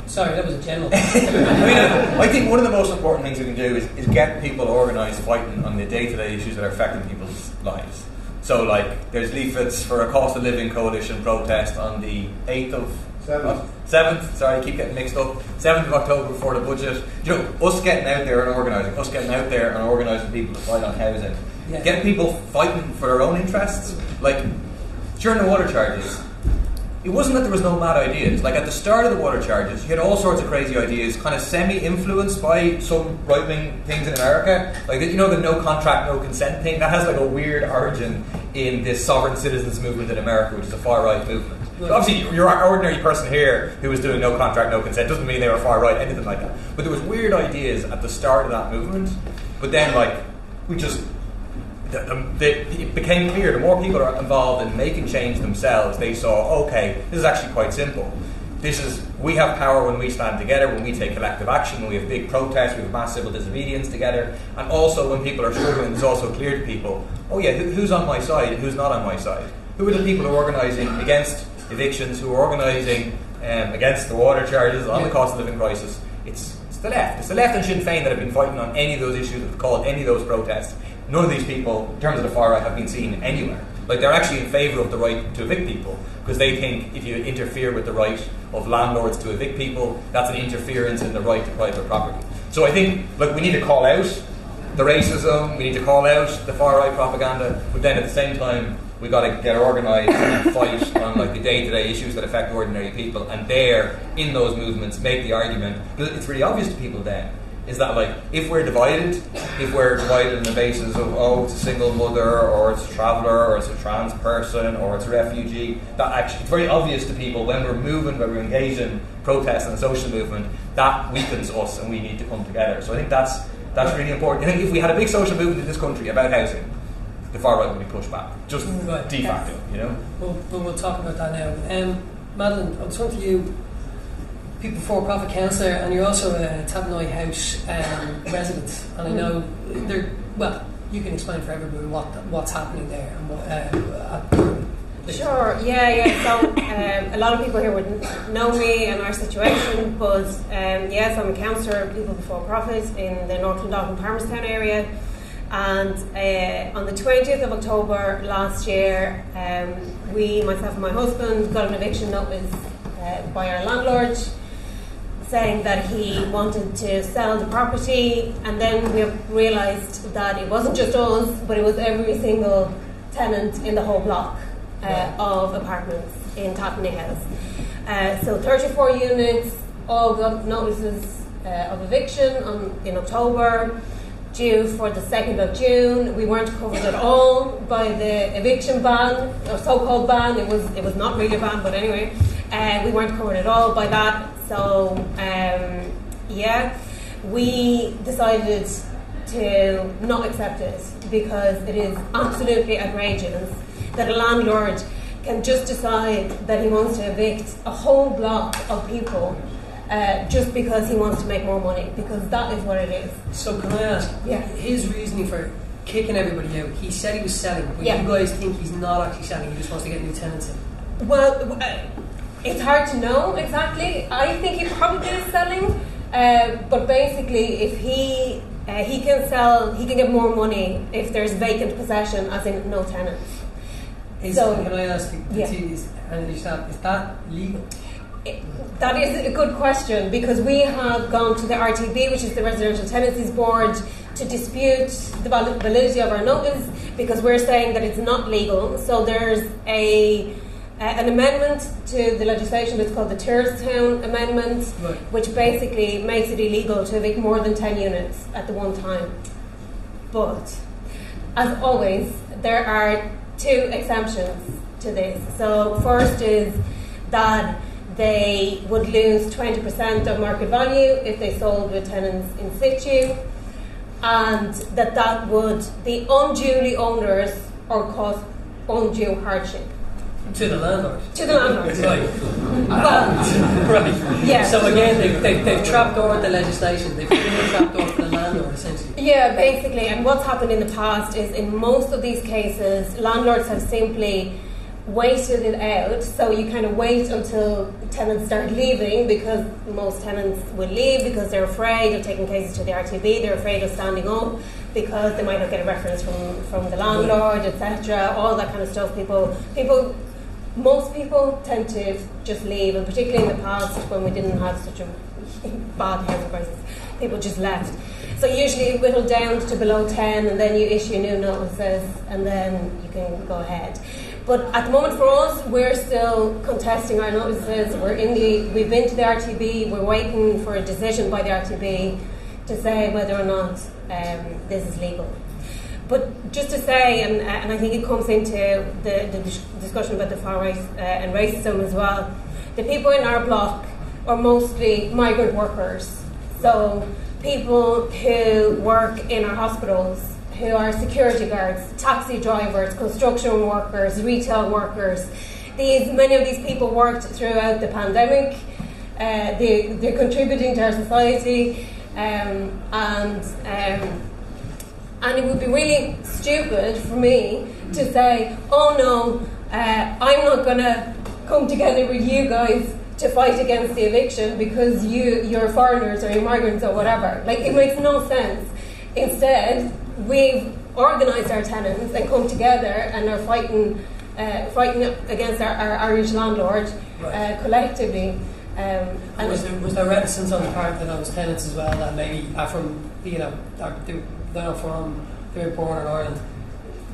Sorry, that was a general. I think one of the most important things we can do is get people organised fighting on the day-to-day issues that are affecting people's lives. So, like, there's leaflets for a cost of living coalition protest on the 8th of... 7th, sorry, I keep getting mixed up. 7th of October before the budget. You know, us getting out there and organising people to fight on housing. Yeah. Getting people fighting for their own interests. Like, during the water charges, it wasn't that there was no mad ideas. Like, at the start of the water charges, you had all sorts of crazy ideas, kind of semi-influenced by some right-wing things in America. Like, you know, the no contract, no consent thing? That has, like, a weird origin in this sovereign citizens movement in America, which is a far-right movement. Right. Obviously, your ordinary person here who was doing no contract, no consent doesn't mean they were far-right, anything like that. But there was weird ideas at the start of that movement. But then, like, it became clear the more people are involved in making change themselves, they saw, okay, this is actually quite simple. We have power when we stand together, when we take collective action, when we have big protests, we have mass civil disobedience together, and also when people are struggling, it's also clear to people, oh yeah, who's on my side and who's not on my side? Who are the people who are organising against evictions, who are organising against the water charges, on the cost of living crisis? It's the left. It's the left and Sinn Féin that have been fighting on any of those issues, that have called any of those protests. None of these people, in terms of the far right, have been seen anywhere. Like, they're actually in favour of the right to evict people, because they think if you interfere with the right of landlords to evict people, that's an interference in the right to private property. So I think, look, we need to call out the racism, we need to call out the far right propaganda, but then at the same time, we've got to get organised and fight on, like, the day-to-day issues that affect ordinary people, and there, in those movements, make the argument, because it's really obvious to people then, is that, like, if we're divided on the basis of, it's a single mother, or it's a traveller, or it's a trans person, or it's a refugee, that actually, it's very obvious to people when we're moving, when we're engaged in protest and the social movement, that weakens us and we need to come together. So I think that's really important. I think if we had a big social movement in this country about housing, the far right would be pushed back, just de facto, you know? We'll talk about that now. Madeleine, I'll turn to you. People for-profit councillor, and you're also a Tapnoi House resident, and I know you can explain for everybody what's happening there and what. Sure, yeah. So a lot of people here wouldn't know me and our situation, but yes, I'm a councillor of People Before Profit in the North Dundalk and Palmerstown area. And on the 20th of October last year, myself and my husband, got an eviction notice by our landlord saying that he wanted to sell the property, and then we realised that it wasn't just us, but it was every single tenant in the whole block of apartments in Tottenham House. So 34 units all got notices of eviction in October, due for the 2nd of June. We weren't covered at all by the eviction ban, or so-called ban. It was not really a ban, but anyway, we weren't covered at all by that. So we decided to not accept it, because it is absolutely outrageous that a landlord can just decide that he wants to evict a whole block of people just because he wants to make more money, because that is what it is. So can I ask, his reasoning for kicking everybody out, he said he was selling, but you guys think he's not actually selling, he just wants to get new tenants in? Well, it's hard to know exactly. I think he probably is selling, but basically if he can sell, he can get more money if there's vacant possession, as in no tenants. Can I ask, is that legal? That is a good question, because we have gone to the RTB, which is the Residential Tenancies Board, to dispute the validity of our notice, because we're saying that it's not legal. So there's an amendment to the legislation that's called the Town Amendment, which basically makes it illegal to evict more than 10 units at the one time. But, as always, there are two exemptions to this. So first is that they would lose 20% of market value if they sold with tenants in situ, and that would be unduly onerous or cause undue hardship. To the landlord? To the landlord. Right. Yeah. So again, they've trapdoored the legislation, they've given a trapdoor for the landlord, essentially. Yeah, basically. And what's happened in the past is, in most of these cases, landlords have simply waited it out. So you kind of wait until tenants start leaving, because most tenants will leave because they're afraid of taking cases to the RTB, they're afraid of standing up because they might not get a reference from the landlord, etc. All that kind of stuff. Most people tend to just leave, and particularly in the past when we didn't have such a bad housing crisis, people just left. So usually it whittled down to below 10, and then you issue new notices, and then you can go ahead. But at the moment for us, we're still contesting our notices. We've been to the RTB. We're waiting for a decision by the RTB to say whether or not this is legal. But just to say, and I think it comes into the discussion about the far right and racism as well, the people in our block are mostly migrant workers. So people who work in our hospitals, who are security guards, taxi drivers, construction workers, retail workers. Many of these people worked throughout the pandemic. They're contributing to our society, and it would be really stupid for me to say, oh no, I'm not going to come together with you guys to fight against the eviction because you're foreigners or you're migrants or whatever. Like, it makes no sense. Instead, we've organised our tenants and come together and are fighting against our Irish landlord collectively. And was there reticence on the part of those tenants as well, that maybe they're born in Ireland,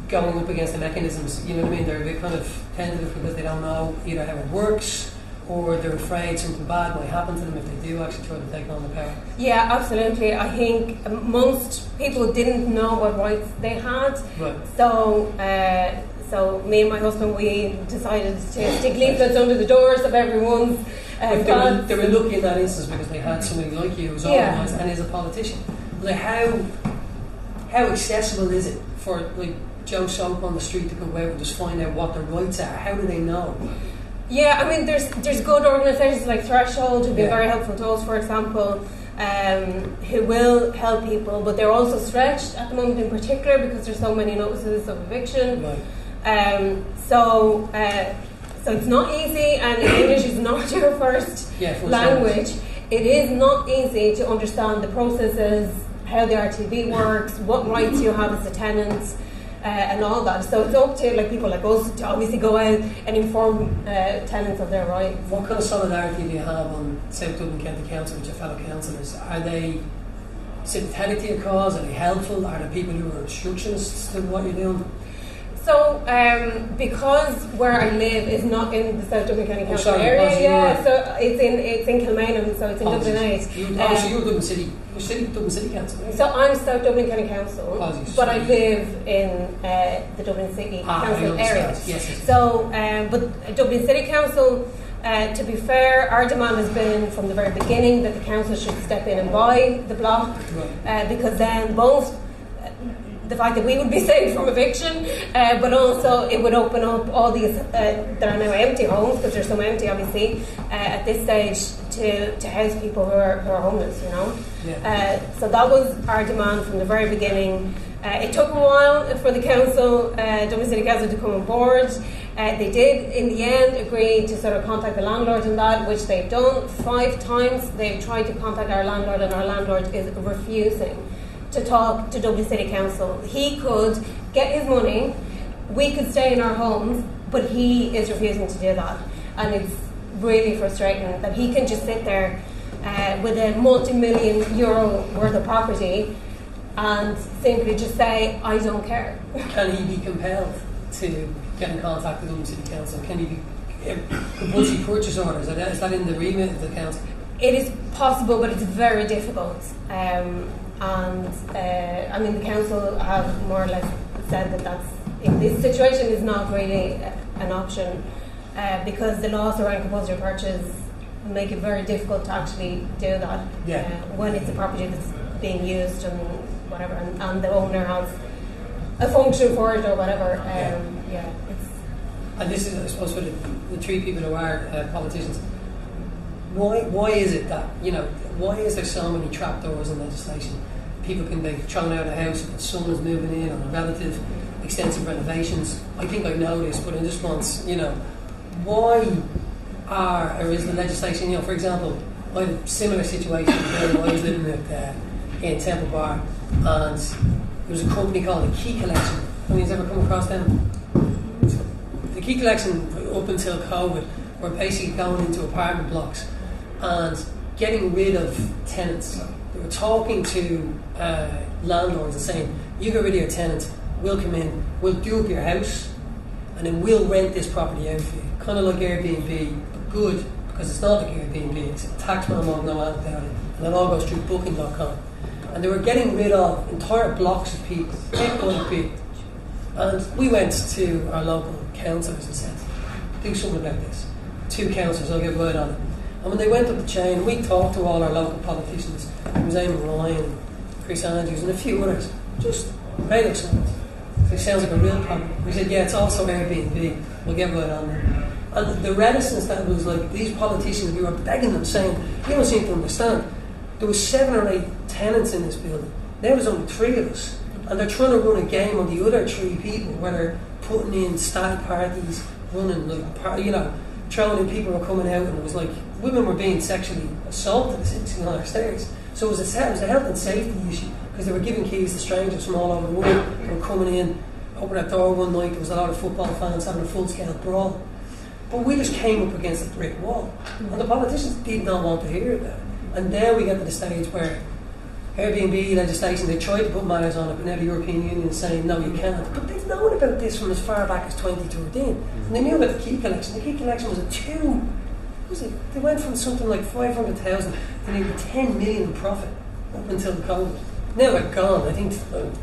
going up against the mechanisms, you know what I mean? They're a bit kind of tentative because they don't know either how it works, or they're afraid something bad might happen to them if they do actually try to take on the power. Yeah, absolutely. I think most people didn't know what rights they had. Right. So me and my husband, we decided to stick leaflets under the doors of everyone's they were lucky in that instance because they had somebody like you who's organised and is a politician. Like, how accessible is it for like Joe Soap on the street to go out and just find out what their rights are? How do they know? Yeah, I mean, there's good organisations like Threshold who've been very helpful to us, for example, who will help people, but they're also stretched at the moment in particular because there's so many notices of eviction. Right. So it's not easy, and English is not your first language. It is not easy to understand the processes, how the RTB works, what rights you have as a tenant, and all that. So it's up to people like us to obviously go out and inform tenants of their rights. What kind of solidarity do you have on South Dublin County Council with your fellow councillors? Are they sympathetic to your cause? Are they helpful? Are there people who are obstructionists to what you're doing? So, because where I live is not in the South Dublin County Council sorry, area, so it's in Kilmainham, so it's in Dublin 8. So you're Dublin City Council, right? So I'm South Dublin County Council, but I live in the Dublin City Council area. Yes. So, but Dublin City Council, to be fair, our demand has been from the very beginning that the council should step in and buy the block, because then both the fact that we would be saved from eviction, but also it would open up all these that are now empty homes, because there's some empty obviously at this stage, to house people who are homeless, you know. So that was our demand from the very beginning. It took a while for the council, Dublin City Council, to come on board. They did in the end agree to sort of contact the landlord on that, which they've done 5 times. They've tried to contact our landlord, and our landlord is refusing to talk to Dublin City Council. He could get his money, we could stay in our homes, but he is refusing to do that. And it's really frustrating that he can just sit there with a multi-million euro worth of property and simply just say, I don't care. Can he be compelled to get in contact with Dublin City Council? Can he be compulsory purchase orders? Is that in the remit of the council? It is possible, but it's very difficult. I mean, the council have more or less said that that's, in this situation, is not really an option, because the laws around compulsory purchase make it very difficult to actually do that when it's a property that's being used and whatever, and the owner has a function for it or whatever. And this is, I suppose, for the 3 people who are politicians. Why is it that, why is there so many trapdoors in legislation? People can be thrown out of the house if the son is moving in, or a relative, extensive renovations. I think I know this, but I just want, why is the legislation, for example, I had a similar situation where I was living in Temple Bar, and there was a company called the Key Collection. Anybody's ever come across them? The Key Collection, up until COVID, were basically going into apartment blocks and getting rid of tenants. They were talking to landlords and saying, you get rid of your tenants, we'll come in, we'll do up your house, and then we'll rent this property out for you. Kind of like Airbnb, but good, because it's not like Airbnb, it's a taxman won't know anything about it, and it all goes through booking.com. And they were getting rid of entire blocks of people, people. And we went to our local councillors and said, do something about this. 2 councillors, I'll get word on it. And when they went up the chain, we talked to all our local politicians. It was Eamon Ryan, Chris Andrews, and a few others. Just made it sound. It sounds like a real problem. We said, yeah, it's also Airbnb. We'll get word on it. And the reticence that was like, these politicians, we were begging them, saying, you don't seem to understand. There was 7 or 8 tenants in this building. Now there's only 3 of us. And they're trying to run a game on the other 3 people, where they're putting in stag parties, running, throwing in people who are coming out, and it was like, women were being sexually assaulted sitting on our stairs. So it was a health and safety issue, because they were giving keys to strangers from all over the world. They were coming in, opening that door one night, there was a lot of football fans having a full-scale brawl. But we just came up against a brick wall. And the politicians did not want to hear that. And now we get to the stage where Airbnb legislation, they tried to put matters on it, but now the European Union is saying, no, you can't. But they've known about this from as far back as 2013. And they knew about the Key Collection. The Key Collection was they went from something like 500,000 to nearly 10 million in profit up until COVID. Now they're gone. I think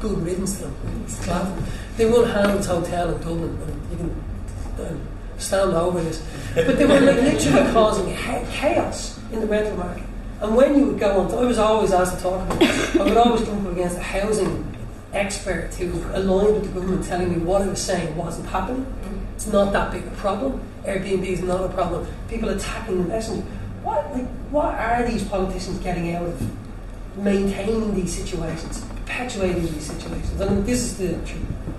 good riddance to them. It's laughing. They run Hamilton's Hotel in Dublin, and you can stand over this. But they were literally causing chaos in the rental market. And when you would go on, I was always asked to talk about this. I would always come up against a housing expert who aligned with the government, telling me what I was saying wasn't happening. It's not that big a problem. Airbnb is not a problem. People attacking the messenger. What are these politicians getting out of maintaining these situations, perpetuating these situations? And this is the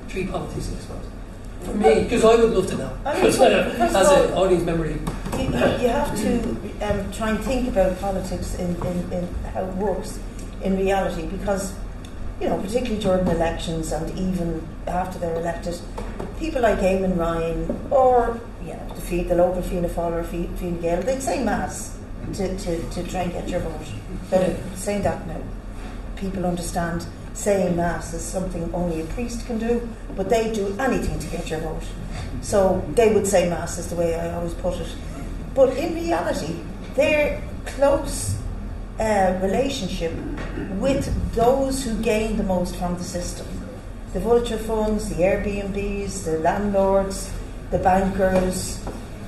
3 politicians, I suppose. For me, because I would love to know. As an audience member. You have to try and think about politics in how it works. in reality, because, particularly during elections and even after they're elected, people like Eamon Ryan or the local Fianna Fáil or Fine Gael, they'd say mass to try and get your vote. But saying that now, people understand saying mass is something only a priest can do, but they do anything to get your vote. So they would say mass is the way I always put it. But in reality, their close relationship with those who gain the most from the system, the vulture funds, the Airbnbs, the landlords, the bankers,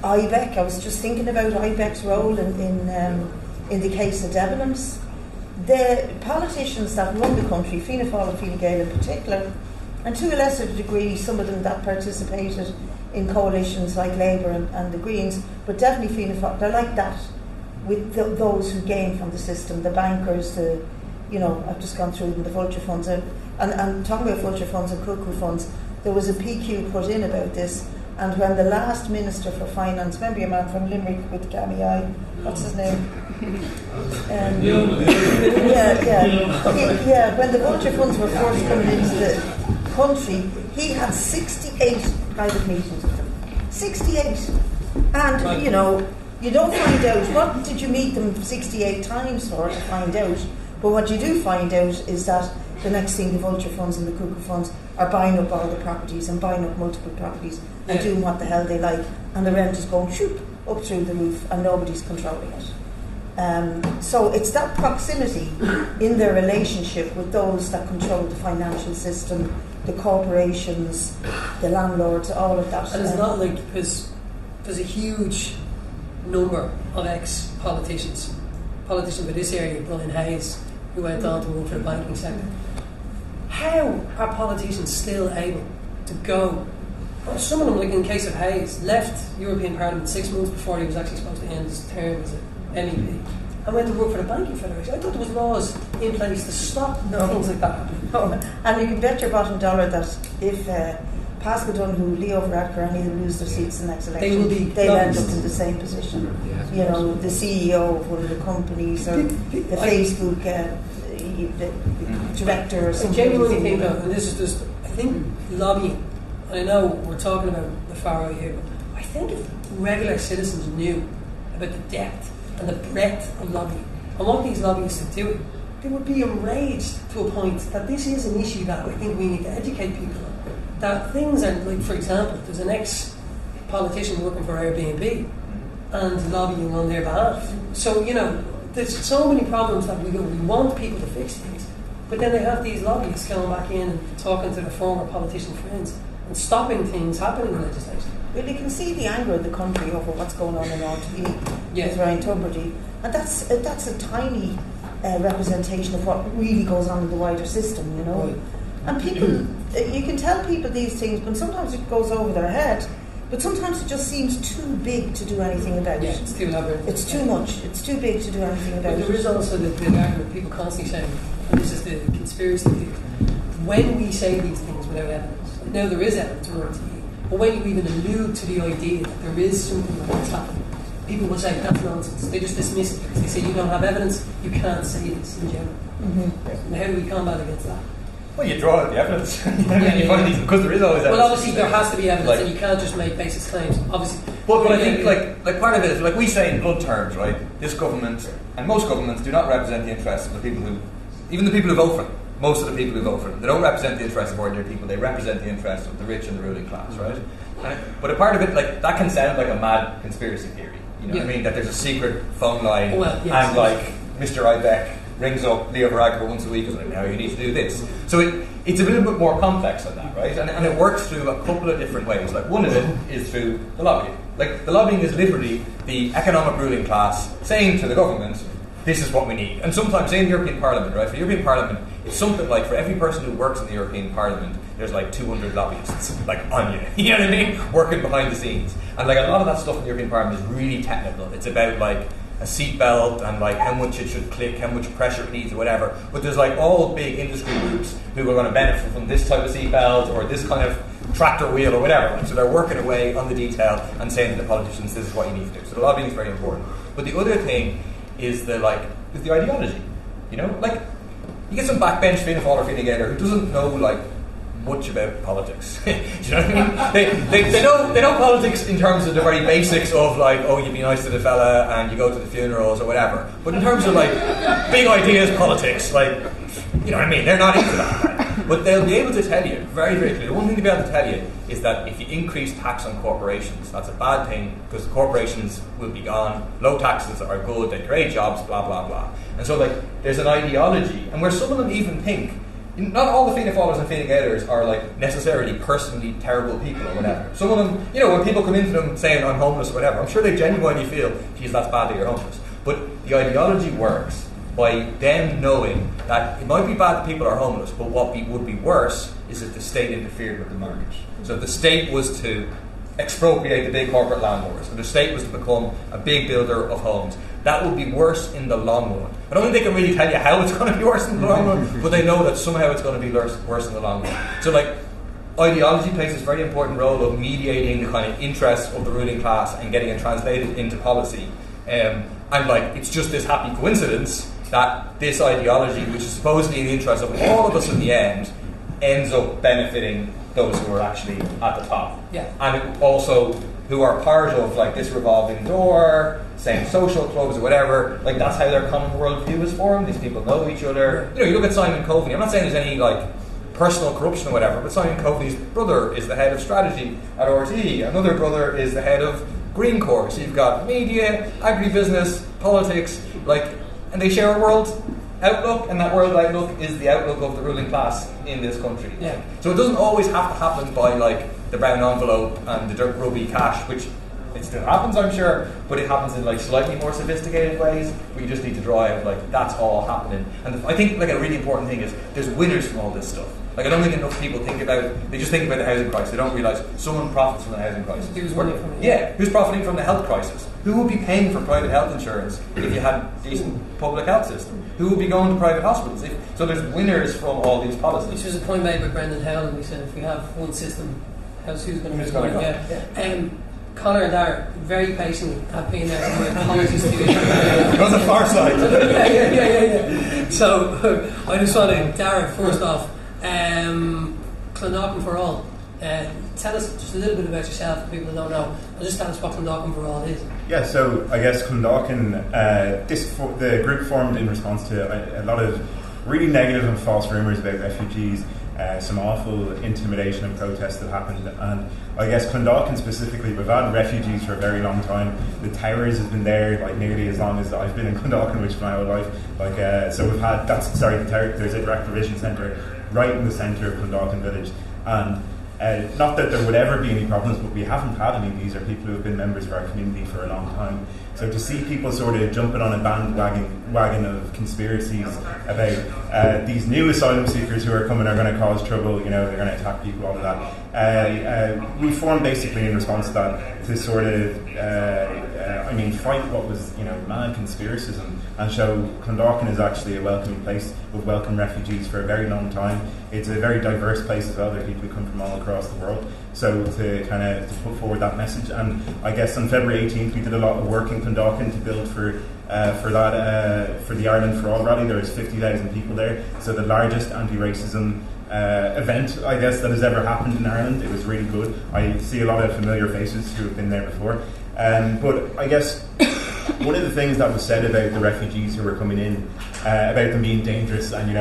IBEC. I was just thinking about IBEC's role in the case of Debenhams. The politicians that run the country, Fianna Fáil and Fine Gael in particular, and to a lesser degree some of them that participated in coalitions like Labour and the Greens, but definitely Fianna Fáil, they're like that with those who gain from the system, the bankers, I've just gone through them, the vulture funds. And talking about vulture funds and cuckoo funds, there was a PQ put in about this, and when the last Minister for Finance, remember your man from Limerick with the gammy eye, what's his name? When the vulture funds were first coming into the country, he had 68 private meetings with them. 68. And, you don't find out, what did you meet them 68 times for to find out? But what you do find out is that the next thing the vulture funds and the cuckoo funds are buying up all the properties and buying up multiple properties and doing what the hell they like, and the rent is going shoop up through the roof and nobody's controlling it. So it's that proximity in their relationship with those that control the financial system, the corporations, the landlords, all of that. And it's not like, because there's a huge number of ex-politicians with this area, Brian Hayes, who went on to work for the banking sector. How are politicians still able to go? Well, some of them, like in the case of Hayes, left European Parliament 6 months before he was actually supposed to end his term as an MEP and went to work for the Banking Federation. I thought there was laws in place to stop things like that happening. Oh, and you can bet your bottom dollar that if Pascal Donoghue, Leo Varadkar, any of them lose their seats in the next election, they'll end up in the same position. The CEO of one of the companies or the Facebook the director or something. I genuinely think, though, and this is just, I think lobbying, and I know we're talking about the far right here, but I think if regular citizens knew about the depth and the breadth of lobbying and what these lobbyists are doing, they would be enraged to a point that this is an issue that I think we need to educate people on. That things are, like, for example, there's an ex-politician working for Airbnb and lobbying on their behalf. So, there's so many problems that we want people to fix things, but then they have these lobbyists going back in and talking to their former politician friends and stopping things happening in legislation. Well, you can see the anger of the country over what's going on in RTE with Ryan Tubridy, and that's a tiny representation of what really goes on in the wider system, Right. And people, you can tell people these things, but sometimes it goes over their head. But sometimes it just seems too big to do anything about it. It's too elaborate. It's too much. It's too big to do anything about it. There is also the argument people constantly saying, and this is the conspiracy theory, when we say these things without evidence, now there is evidence in RTE, but when you even allude to the idea that there is something like that's happening, people will say that's nonsense. They just dismiss it because they say you don't have evidence, you can't say this in general. And how do we combat against that? Well, you draw out the evidence. You find these, because there is always evidence. Well, obviously there has to be evidence, and you can't just make baseless claims. Obviously, but I think like part of it is, like we say in blunt terms, right? This government and most governments do not represent the interests of the people who, even the people who vote for them. Most of the people who vote for them, they don't represent the interests of ordinary people. They represent the interests of the rich and the ruling class, right? But a part of it, like that, can sound like a mad conspiracy theory. You know what I mean? That there's a secret phone line, and like Mr. Ibeck rings up Leo Varadkar once a week and says, now you need to do this. So it's a little bit more complex than that, right? And it works through a couple of different ways. Like one of it is through the lobbying. Like the lobbying is literally the economic ruling class saying to the government, this is what we need. And sometimes in the European Parliament, right? For the European Parliament, it's something like for every person who works in the European Parliament, there's like 200 lobbyists, like on you. You know what I mean? Working behind the scenes. And like a lot of that stuff in the European Parliament is really technical. It's about like a seatbelt and like how much it should click, how much pressure it needs or whatever. But there's like all big industry groups who are going to benefit from this type of seatbelt or this kind of tractor wheel or whatever. Like, so they're working away on the detail and saying to the politicians, this is what you need to do. So the lobbying is very important. But the other thing is the ideology. You know, like You get some backbench Fianna Fáil or Fine Gael who doesn't know like much about politics. Do you know what I mean? They know politics in terms of the very basics of like, oh, you be nice to the fella and you go to the funerals or whatever. But in terms of like big ideas politics, like, you know what I mean? They're not into that. Right? But they'll be able to tell you very, very clearly. The one thing they'll be able to tell you is that if you increase tax on corporations, that's a bad thing because the corporations will be gone. Low taxes are good. They create jobs. Blah blah blah. And so like, there's an ideology, and where some of them even think. Not all the Fianna Fáilers and Fine Gaelers are like necessarily personally terrible people or whatever. Some of them, you know, when people come into them saying I'm homeless or whatever, I'm sure they genuinely feel, geez, that's bad that you're homeless. But the ideology works by them knowing that it might be bad that people are homeless, but what would be worse is if the state interfered with the market. So if the state was to expropriate the big corporate landlords, if the state was to become a big builder of homes, that would be worse in the long run. I don't think they can really tell you how it's going to be worse in the long run, but they know that somehow it's going to be worse in the long run. So, like, ideology plays this very important role of mediating the kind of interests of the ruling class and getting it translated into policy. And, like, it's just this happy coincidence that this ideology, which is supposedly in the interest of all of us in the end, ends up benefiting those who are actually at the top. Yeah. And also who are part of like this revolving door, same social clubs or whatever, like that's how their common worldview is formed. These people know each other. You know, you look at Simon Coveney, I'm not saying there's any like personal corruption or whatever, but Simon Coveney's brother is the head of strategy at RTE, another brother is the head of Green Corps. So you've got media, agribusiness, politics, like, and they share a world outlook, and that world outlook is the outlook of the ruling class in this country. Yeah. So it doesn't always have to happen by like the brown envelope and the dirt grubby cash, which it still happens, I'm sure, but it happens in like slightly more sophisticated ways. Where you just need to draw out like that's all happening. And I think like a really important thing is there's winners from all this stuff. Like I don't think enough people think about. They just think about the housing crisis. They don't realise someone profits from the housing crisis. Who's winning from it? Yeah, who's profiting from the health crisis? Who would be paying for private health insurance if you had a decent public health system? Who would be going to private hospitals? So there's winners from all these policies. Which was a point made by Brendan Howell, we said if we have one system, who's going to be going to go? Yeah. Connor and Dara, very patient, have been there. Apologies to you. On the far side. yeah. So I just want to, Dara, first off, Clondalkin for All. Tell us just a little bit about yourself for people who don't know. Just tell us what Clondalkin for All is. Yeah, so I guess Clondalkin, the group formed in response to a lot of really negative and false rumours about refugees, some awful intimidation and protests that happened, and I guess Clondalkin specifically, we've had refugees for a very long time. The Towers has been there like nearly as long as I've been in Clondalkin, which is my whole life. So we've had the Tower. There's a direct provision centre right in the centre of Clondalkin village, and not that there would ever be any problems, but we haven't had any. These are people who have been members of our community for a long time. So to see people sort of jumping on a bandwagon of conspiracies about these new asylum seekers who are coming are going to cause trouble, you know, they're going to attack people, all of that. We formed basically in response to that to sort of, fight what was, mad conspiracism and show Clondalkin is actually a welcoming place. We've welcomed refugees for a very long time. It's a very diverse place as well. There are people who come from all across the world. So to kind of put forward that message, and I guess on February 18th we did a lot of work in Clondalkin to build for the Ireland for All rally. There was 50,000 people there, so the largest anti-racism event I guess that has ever happened in Ireland. It was really good. I see a lot of familiar faces who have been there before, but I guess one of the things that was said about the refugees who were coming in, about them being dangerous and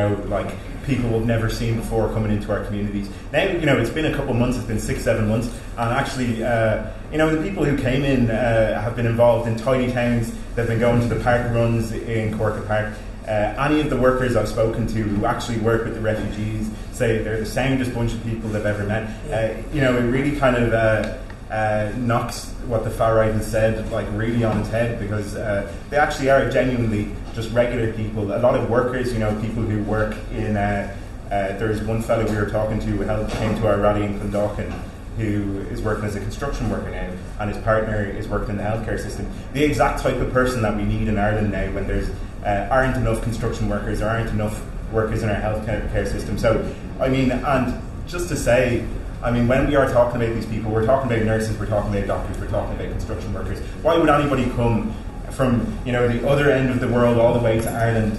people we've never seen before coming into our communities. Now, it's been a couple of months, it's been 6-7 months, and actually, the people who came in have been involved in tiny towns. They've been going to the park runs in Corca Park. Any of the workers I've spoken to who actually work with the refugees say they're the soundest bunch of people they've ever met. It really kind of knocks what the far right has said really on its head, because they actually are genuinely just regular people. A lot of workers, people who work in there's one fellow we were talking to who came to our rally in Clondalkin, who is working as a construction worker now, and his partner is working in the healthcare system. The exact type of person that we need in Ireland now, when there's aren't enough construction workers, there aren't enough workers in our healthcare system. So and just to say, when we are talking about these people, we're talking about nurses, we're talking about doctors, we're talking about construction workers. Why would anybody come from the other end of the world all the way to Ireland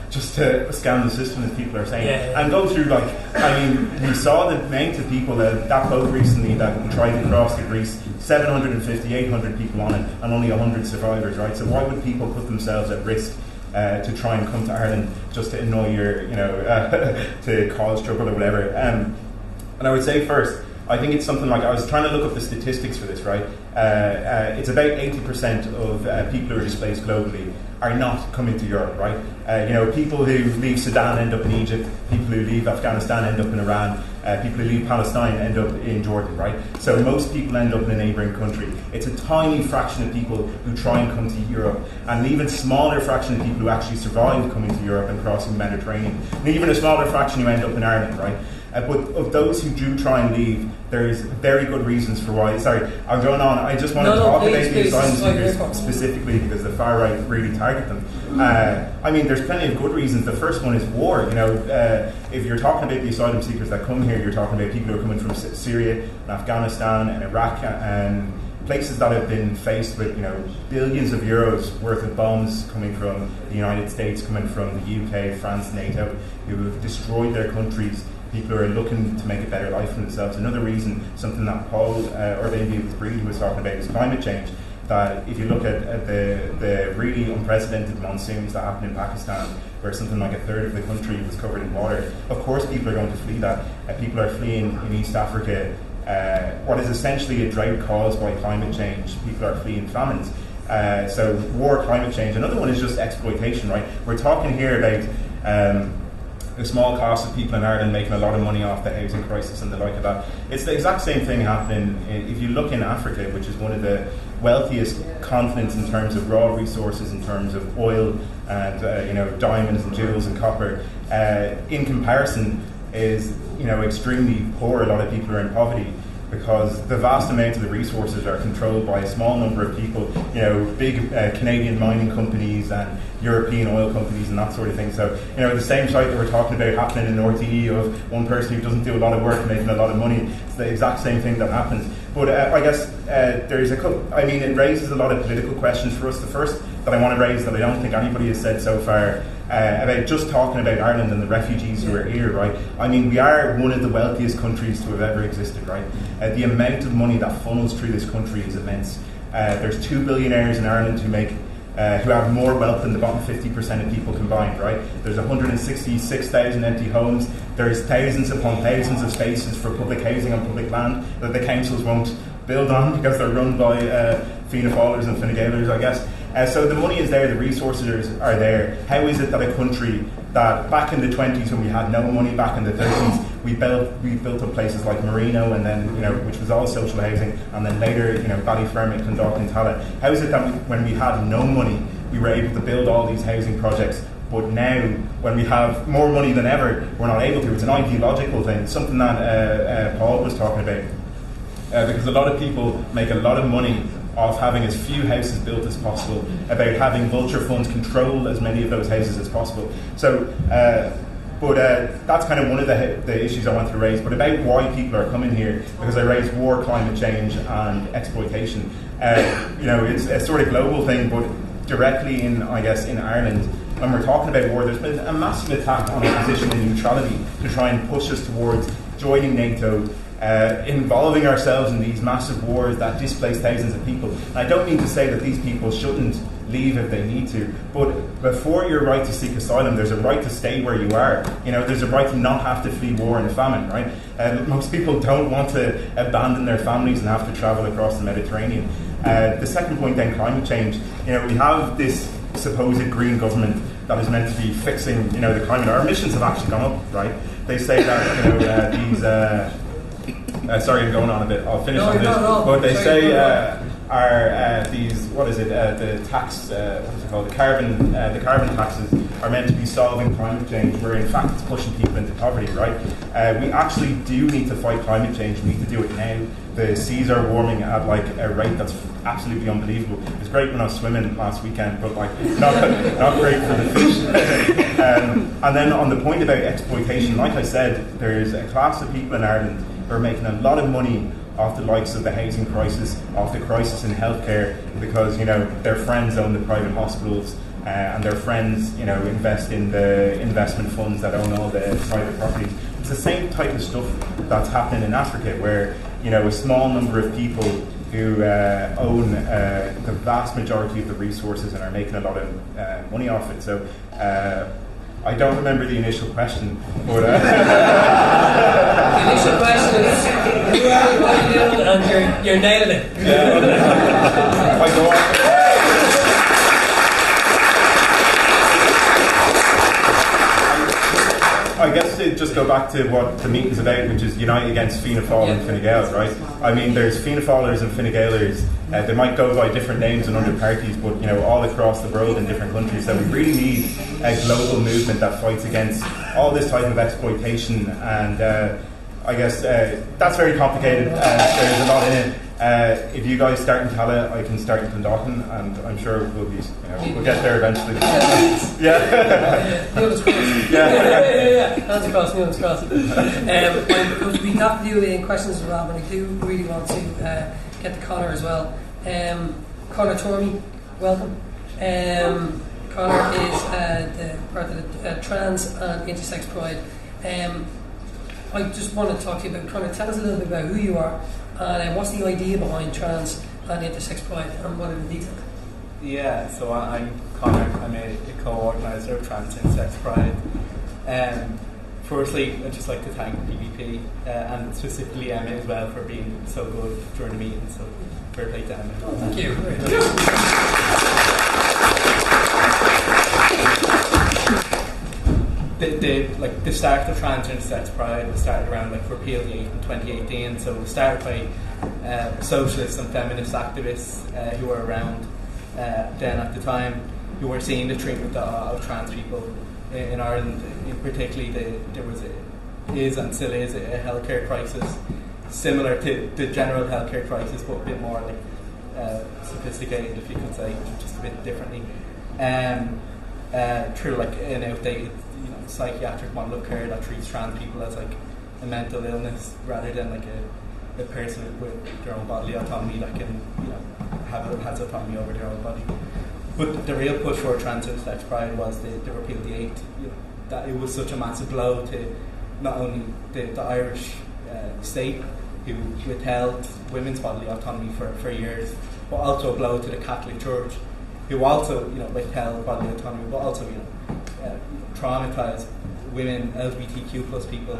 just to scam the system, as people are saying, and go through we saw the amount of people that boat recently that tried to cross the Greece, 750, 800 people on it, and only 100 survivors, right? So why would people put themselves at risk to try and come to Ireland just to annoy to cause trouble or whatever? And I would say first, I think it's something like, I was trying to look up the statistics for this, right? It's about 80% of people who are displaced globally are not coming to Europe, right? People who leave Sudan end up in Egypt, people who leave Afghanistan end up in Iran, people who leave Palestine end up in Jordan, right? So most people end up in a neighbouring country. It's a tiny fraction of people who try and come to Europe, and an even smaller fraction of people who actually survive coming to Europe and crossing the Mediterranean, and even a smaller fraction who end up in Ireland, right? But of those who do try and leave, there's very good reasons for why. Sorry, I'm going on. I just want to talk about the asylum seekers specifically because the far right really target them. There's plenty of good reasons. The first one is war. If you're talking about the asylum seekers that come here, you're talking about people who are coming from Syria and Afghanistan and Iraq and places that have been faced with billions of euros worth of bombs coming from the United States, coming from the UK, France, NATO, who have destroyed their countries. People who are looking to make a better life for themselves. Another reason, something that Paul or maybe it was Breedy was talking about, is climate change. That if you look at the really unprecedented monsoons that happened in Pakistan, where something like a third of the country was covered in water, of course people are going to flee that. People are fleeing in East Africa what is essentially a drought caused by climate change. People are fleeing famines. So war, climate change. Another one is just exploitation, right? We're talking here about a small class of people in Ireland making a lot of money off the housing crisis and the like of that. It's the exact same thing happening if you look in Africa, which is one of the wealthiest continents in terms of raw resources, in terms of oil and diamonds and jewels and copper. In comparison, is extremely poor. A lot of people are in poverty, because the vast amount of the resources are controlled by a small number of people, big Canadian mining companies and European oil companies and that sort of thing. So, the same site that we're talking about happening in North EE of one person who doesn't do a lot of work making a lot of money, it's the exact same thing that happens. But I guess there's a couple, it raises a lot of political questions for us. The first that I want to raise that I don't think anybody has said so far, about just talking about Ireland and the refugees who are here, right? We are one of the wealthiest countries to have ever existed, right? The amount of money that funnels through this country is immense. There's 2 billionaires in Ireland who have more wealth than the bottom 50% of people combined, right? There's 166,000 empty homes. There's thousands upon thousands of spaces for public housing on public land that the councils won't build on because they're run by Fianna Fáilers and Fine Gaelers, I guess. So the money is there, the resources are there. How is it that a country that back in the 20s, when we had no money, back in the 30s, we built up places like Marino, and then which was all social housing, and then later Ballyfermot, Clondalkin, and Tallaght. How is it that when we had no money, we were able to build all these housing projects? But now, when we have more money than ever, we're not able to. It's an ideological thing, something that Paul was talking about. Because a lot of people make a lot of money off having as few houses built as possible, about having vulture funds control as many of those houses as possible. So, but that's kind of one of the issues I want to raise. But about why people are coming here, because I raised war, climate change, and exploitation. It's a sort of global thing, but directly in Ireland, when we're talking about war, there's been a massive attack on our position in neutrality to try and push us towards joining NATO, involving ourselves in these massive wars that displace thousands of people. And I don't mean to say that these people shouldn't leave if they need to, but before your right to seek asylum, there's a right to stay where you are. There's a right to not have to flee war and famine, right? Most people don't want to abandon their families and have to travel across the Mediterranean. The second point then, climate change. We have this supposed green government that is meant to be fixing, the climate. Our emissions have actually gone up, right? They say that, these... sorry, I'm going on a bit. I'll finish on this. But they say the tax, what is it called? The carbon taxes are meant to be solving climate change, where in fact it's pushing people into poverty, right? We actually do need to fight climate change. We need to do it now. The seas are warming at a rate that's absolutely unbelievable. It was great when I was swimming last weekend, but not great for the fish. And then on the point about exploitation, like I said, there's a class of people in Ireland who are making a lot of money of the likes of the housing crisis, of the crisis in healthcare, because their friends own the private hospitals. And their friends, invest in the investment funds that own all the private properties. It's the same type of stuff that's happening in Africa, where a small number of people who own the vast majority of the resources and are making a lot of money off it. So I don't remember the initial question, but the initial question is, who are you, what are you doing, and you're nailing it. I go on. I guess to just go back to what the meeting's about, which is Unite Against Fianna Fáil and Fine Gael, right? I mean, there's Fianna Fáilers and Fine Gaelers. They might go by different names and under parties, but all across the world in different countries. So we really need a global movement that fights against all this type of exploitation. And I guess that's very complicated. There's a lot in it. If you guys start in Tallaght, I can start in Clondalkin, and I'm sure we'll get there eventually. Yeah. Hands across, hands across. We have to do questions as well, but I do really want to get to Conor as well. Conor Tormey, welcome. Conor is the part of the Trans and Intersex Pride. I just want to talk to you about, Conor, tell us a little bit about who you are and what's the idea behind Trans and Intersex Pride, and what are the details? Yeah, so I'm Conor. I'm a co-organiser of Trans Intersex Pride. Firstly, I'd just like to thank PVP and specifically Emma as well for being so good during the meeting. So fair play to Emma. Thank you. The start of Trans Intersex Pride was started around Repeal the 8th in 2018. So it was started by socialist and feminist activists who were around then at the time, who were seeing the treatment of trans people in Ireland. Particularly, there is and still is a healthcare crisis similar to the general healthcare crisis, but a bit more sophisticated, if you could say, just a bit differently. Through an outdated psychiatric model of care that treats trans people as a mental illness rather than a person with their own bodily autonomy that can has autonomy over their own body. But the real push for Trans Intersex Pride was the Repeal the 8th. That it was such a massive blow to not only the Irish state, who withheld women's bodily autonomy for years, but also a blow to the Catholic Church, who also withheld bodily autonomy, but also traumatised women, LGBTQ plus people,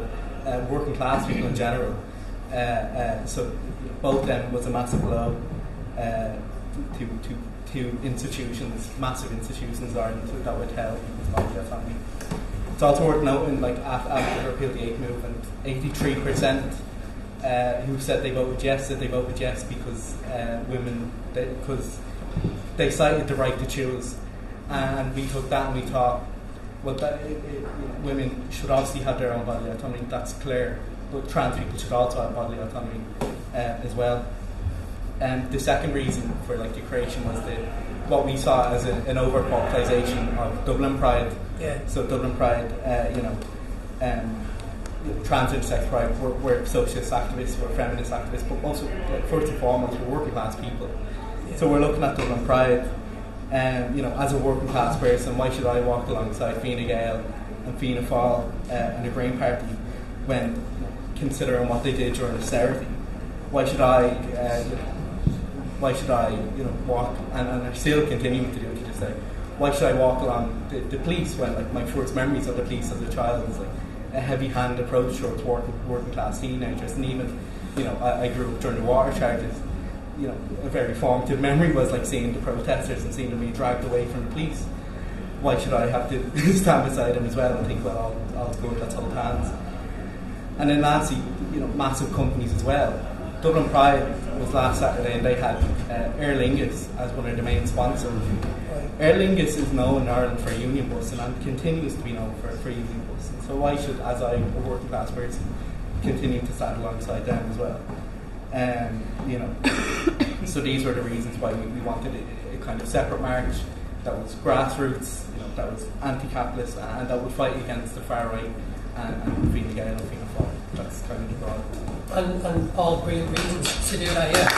working class people in general. So both them was a massive blow to institutions, massive institutions in Ireland that withheld people's bodily autonomy. It's also worth noting, after the Repeal the 8th movement, 83% who said they voted yes because because they cited the right to choose, and we took that and we thought, well, women should obviously have their own bodily autonomy. That's clear, but trans people should also have bodily autonomy as well. And the second reason for the creation was what we saw as an over-corporatisation of Dublin Pride. Yeah. So Dublin Pride, Trans Intersex Pride, we're socialist activists, we're feminist activists, but also first and foremost we're working class people. Yeah. So we're looking at Dublin Pride, as a working class person, why should I walk alongside Fine Gael and Fianna Fáil and the Green Party when considering what they did during austerity? Why should I walk, and are still continuing to do it to this day, why should I walk along the police when my first memories of the police as a child was a heavy-handed approach towards working class teenagers, and even I grew up during the water charges. A very formative memory was seeing the protesters and seeing them being dragged away from the police. Why should I have to stand beside them as well and think, well, all's good, let's hold hands? And then lastly, massive companies as well. Dublin Pride was last Saturday and they had Aer Lingus as one of the main sponsors. Aer Lingus is known in Ireland for union busing and continues to be known for union busing. So why should, as a working class person, continue to stand alongside them as well? So these were the reasons why we wanted a kind of separate march that was grassroots, that was anti-capitalist, and that would fight against the far right and Fine Gael and Fianna Fáil. That's kind of the broad And all brilliant reasons to do that, yeah.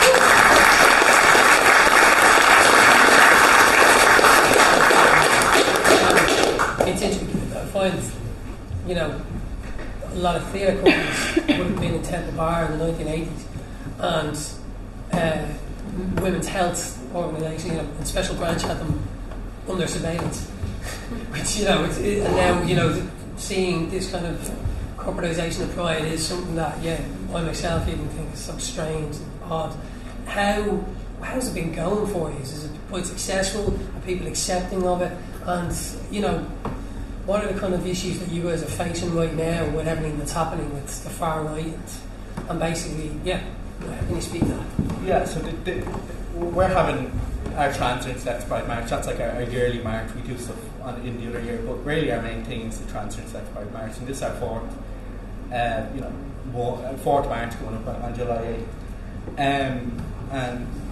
It's interesting. I find, you know, a lot of theatre companies would have been in Temple Bar in the 1980s, and Women's Health Organisation, you know, and Special Branch had them under surveillance. Which, you know, and now, you know, seeing this kind of corporatisation of pride is something that, yeah, I myself even think is so strange and odd. How's it been going for you? Is it quite successful? Are people accepting of it? And, you know, what are the kind of issues that you guys are facing right now with everything that's happening with the far right? And basically, yeah, how can you speak to that? Yeah, so we're having our Trans Intersex Pride March. That's like our yearly march. We do stuff in the other year, but really our main thing is the Trans Intersex Pride March. And this is our fourth march coming up on July 8th. And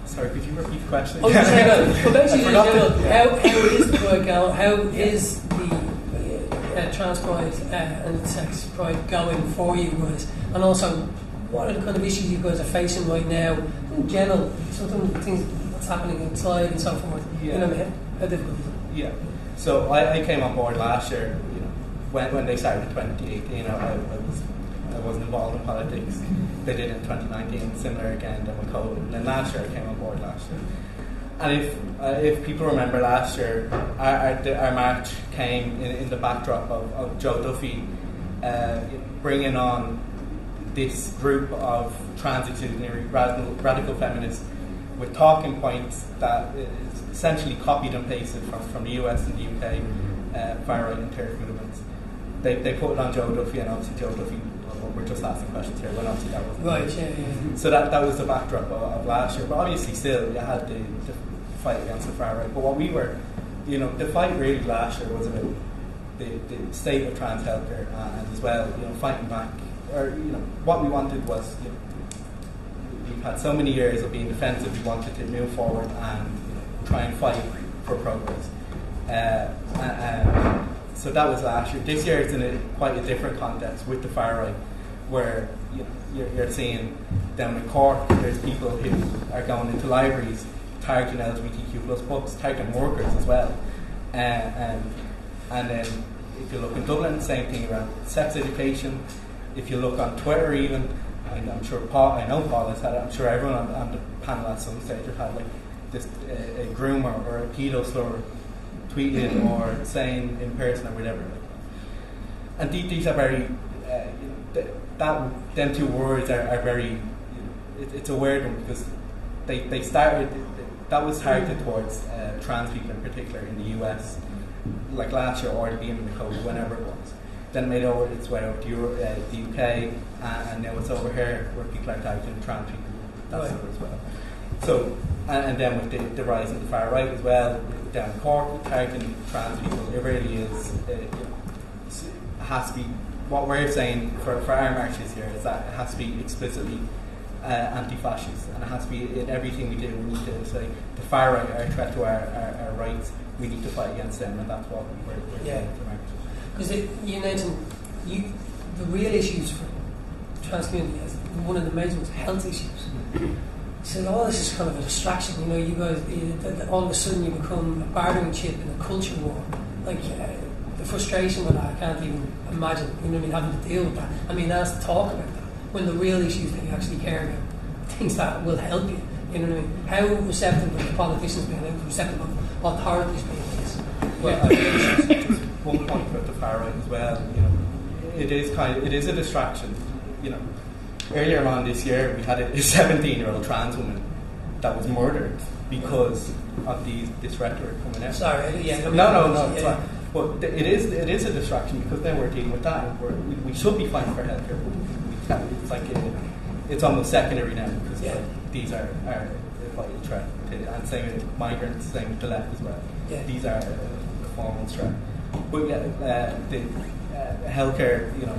sorry, could you repeat the question? Oh, sorry, no. Well, basically, how is the Pride going? How is the Trans Pride and Sex Pride going for you guys? And also, what are the kind of issues you guys are facing right now in general? Some things that's happening inside and so forth. Yeah. You know, how difficult is it? Yeah. So I came on board last year. You know, when they started in 2018, you know, I wasn't involved in politics. They did it in 2019, similar again, then with COVID. And then last year I came on board last year. And if people remember last year, our march came in the backdrop of Joe Duffy bringing on this group of trans-exclusionary radical feminists with talking points that is essentially copied and pasted from the US and the UK far-right and terrorist movements. They put it on Joe Duffy, and obviously Joe Duffy, we're just asking questions here, when obviously that wasn't right, yeah. So that was the backdrop of last year. But obviously still, you had the fight against the far right. But what we were, you know, the fight really last year was about the state of trans healthcare and as well, you know, fighting back. Or, you know, what we wanted was, you know, we've had so many years of being defensive, we wanted to move forward and, you know, try and fight for progress. So that was last year. This year it's in quite a different context with the far right, where you're seeing down in Cork, there's people who are going into libraries, targeting LGBTQ plus books, targeting workers as well. And then if you look in Dublin, same thing around sex education. If you look on Twitter even, I'm sure I know Paul has had it, I'm sure everyone on the panel at some stage have had like this a groomer or a pedo slur tweeting or saying in person or whatever. And these are very, them two words are very, it's a weird one because they started, that was targeted towards trans people in particular in the US, like last year or at the beginning of COVID, whenever it was. Then made over its way over to Europe, the UK, and now it's over here where people are targeting trans people. That's it as well. So, and then with the rise of the far right as well, down in Cork, targeting trans people, it really is, it has to be, what we're saying for our marches here is that it has to be explicitly anti-fascist, and it has to be in everything we do. We need to say the far right are a threat to our rights, we need to fight against them, and that's what we're doing for marches. Because you mentioned the real issues for the trans community is one of the major ones, health issues. So all this is kind of a distraction. You know, you guys, all of a sudden you become a bargaining chip in a culture war. Like the frustration with that, I can't even imagine. You know what I mean? Having to deal with that. I mean, asked to talk about that when the real issues that you actually care about, things that will help you. You know what I mean? How receptive are the politicians being? How receptive are authorities being to this? Well, one point about the far right as well. You know, it is a distraction. You know, earlier on this year we had a 17-year-old trans woman that was murdered because of this rhetoric coming out. Sorry, yeah. No, it's fine. But it is a distraction because then we're dealing with that. We should be fighting for healthcare. It's like it's almost secondary now because these are a vital threat. And same with migrants, same with the left as well. Yeah. These are a formal threat. But the healthcare, you know,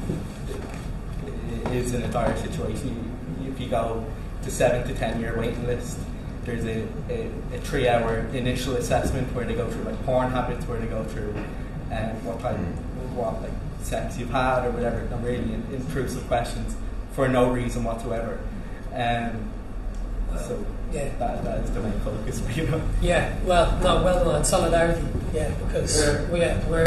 is in a dire situation. If you go to 7 to 10 year waiting list, there's a 3-hour initial assessment where they go through like porn habits, where they go through what sex you've had or whatever, and really intrusive questions for no reason whatsoever. So yeah, that is the main focus, you know. Yeah, well done on solidarity. Yeah, because we're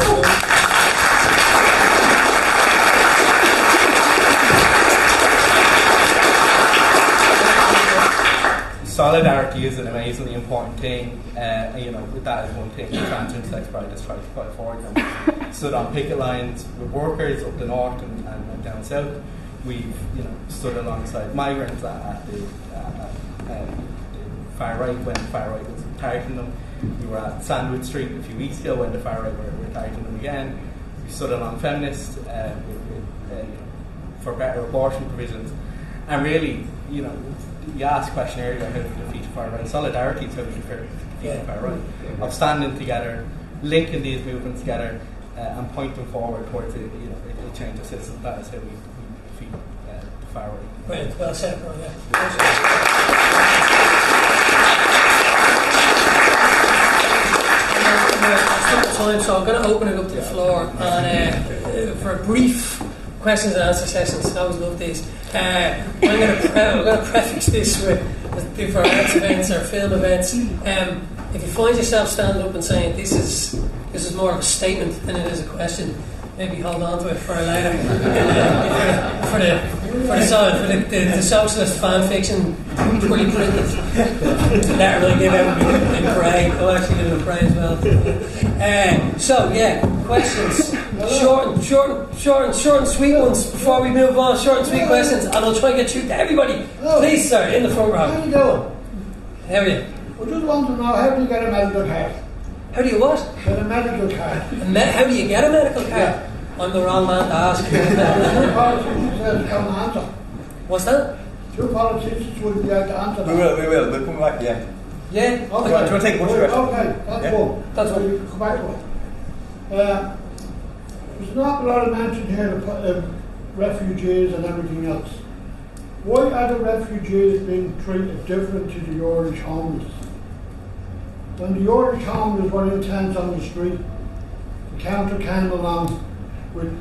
solidarity is an amazingly important thing. You know, that is one thing the Trans Intersex Pride has tried to fight for. And stood on picket lines with workers up the north and down south. We've stood alongside migrants at the far right when the far right was targeting them. We were at Sandwich Street a few weeks ago when the far right were targeting them again. We stood along feminists for better abortion provisions. And really, you asked a question earlier how to defeat the far right. Solidarity is how to defeat the far right. Of standing together, linking these movements together, and pointing forward towards a change of system. That is how we defeat the far right. Brilliant. Well said, Ron. Yeah. Time, so I'm going to open it up to the floor and for brief questions and answer sessions. I always love these. I'm going to preface this with for arts events or film events. If you find yourself standing up and saying this is more of a statement than it is a question, maybe hold on to it for a later for the socialist fan fiction pre-printed letter I give out in Bray. I'll actually give it in Bray as well. Questions. Short and sweet ones before we move on. Short and sweet questions, and I'll try and get through to everybody. Please, sir, in the front row. How you doing? How are you? I just want to know, how do you get a medical card? How do you what? Get a medical card. How do you get a medical card? Yeah. I'm the wrong man to ask. Two politicians can't answer. What's that? Two politicians wouldn't be able to answer that. We will. We'll come back, yeah. Yeah? Okay. Do you want to take a bunch of questions? Okay, that's one. That's one. You come back to it. There's not a lot of mention here of refugees and everything else. Why are the refugees being treated different to the Irish homeless? When the Irish homeless were in tents on the street, the counter came along with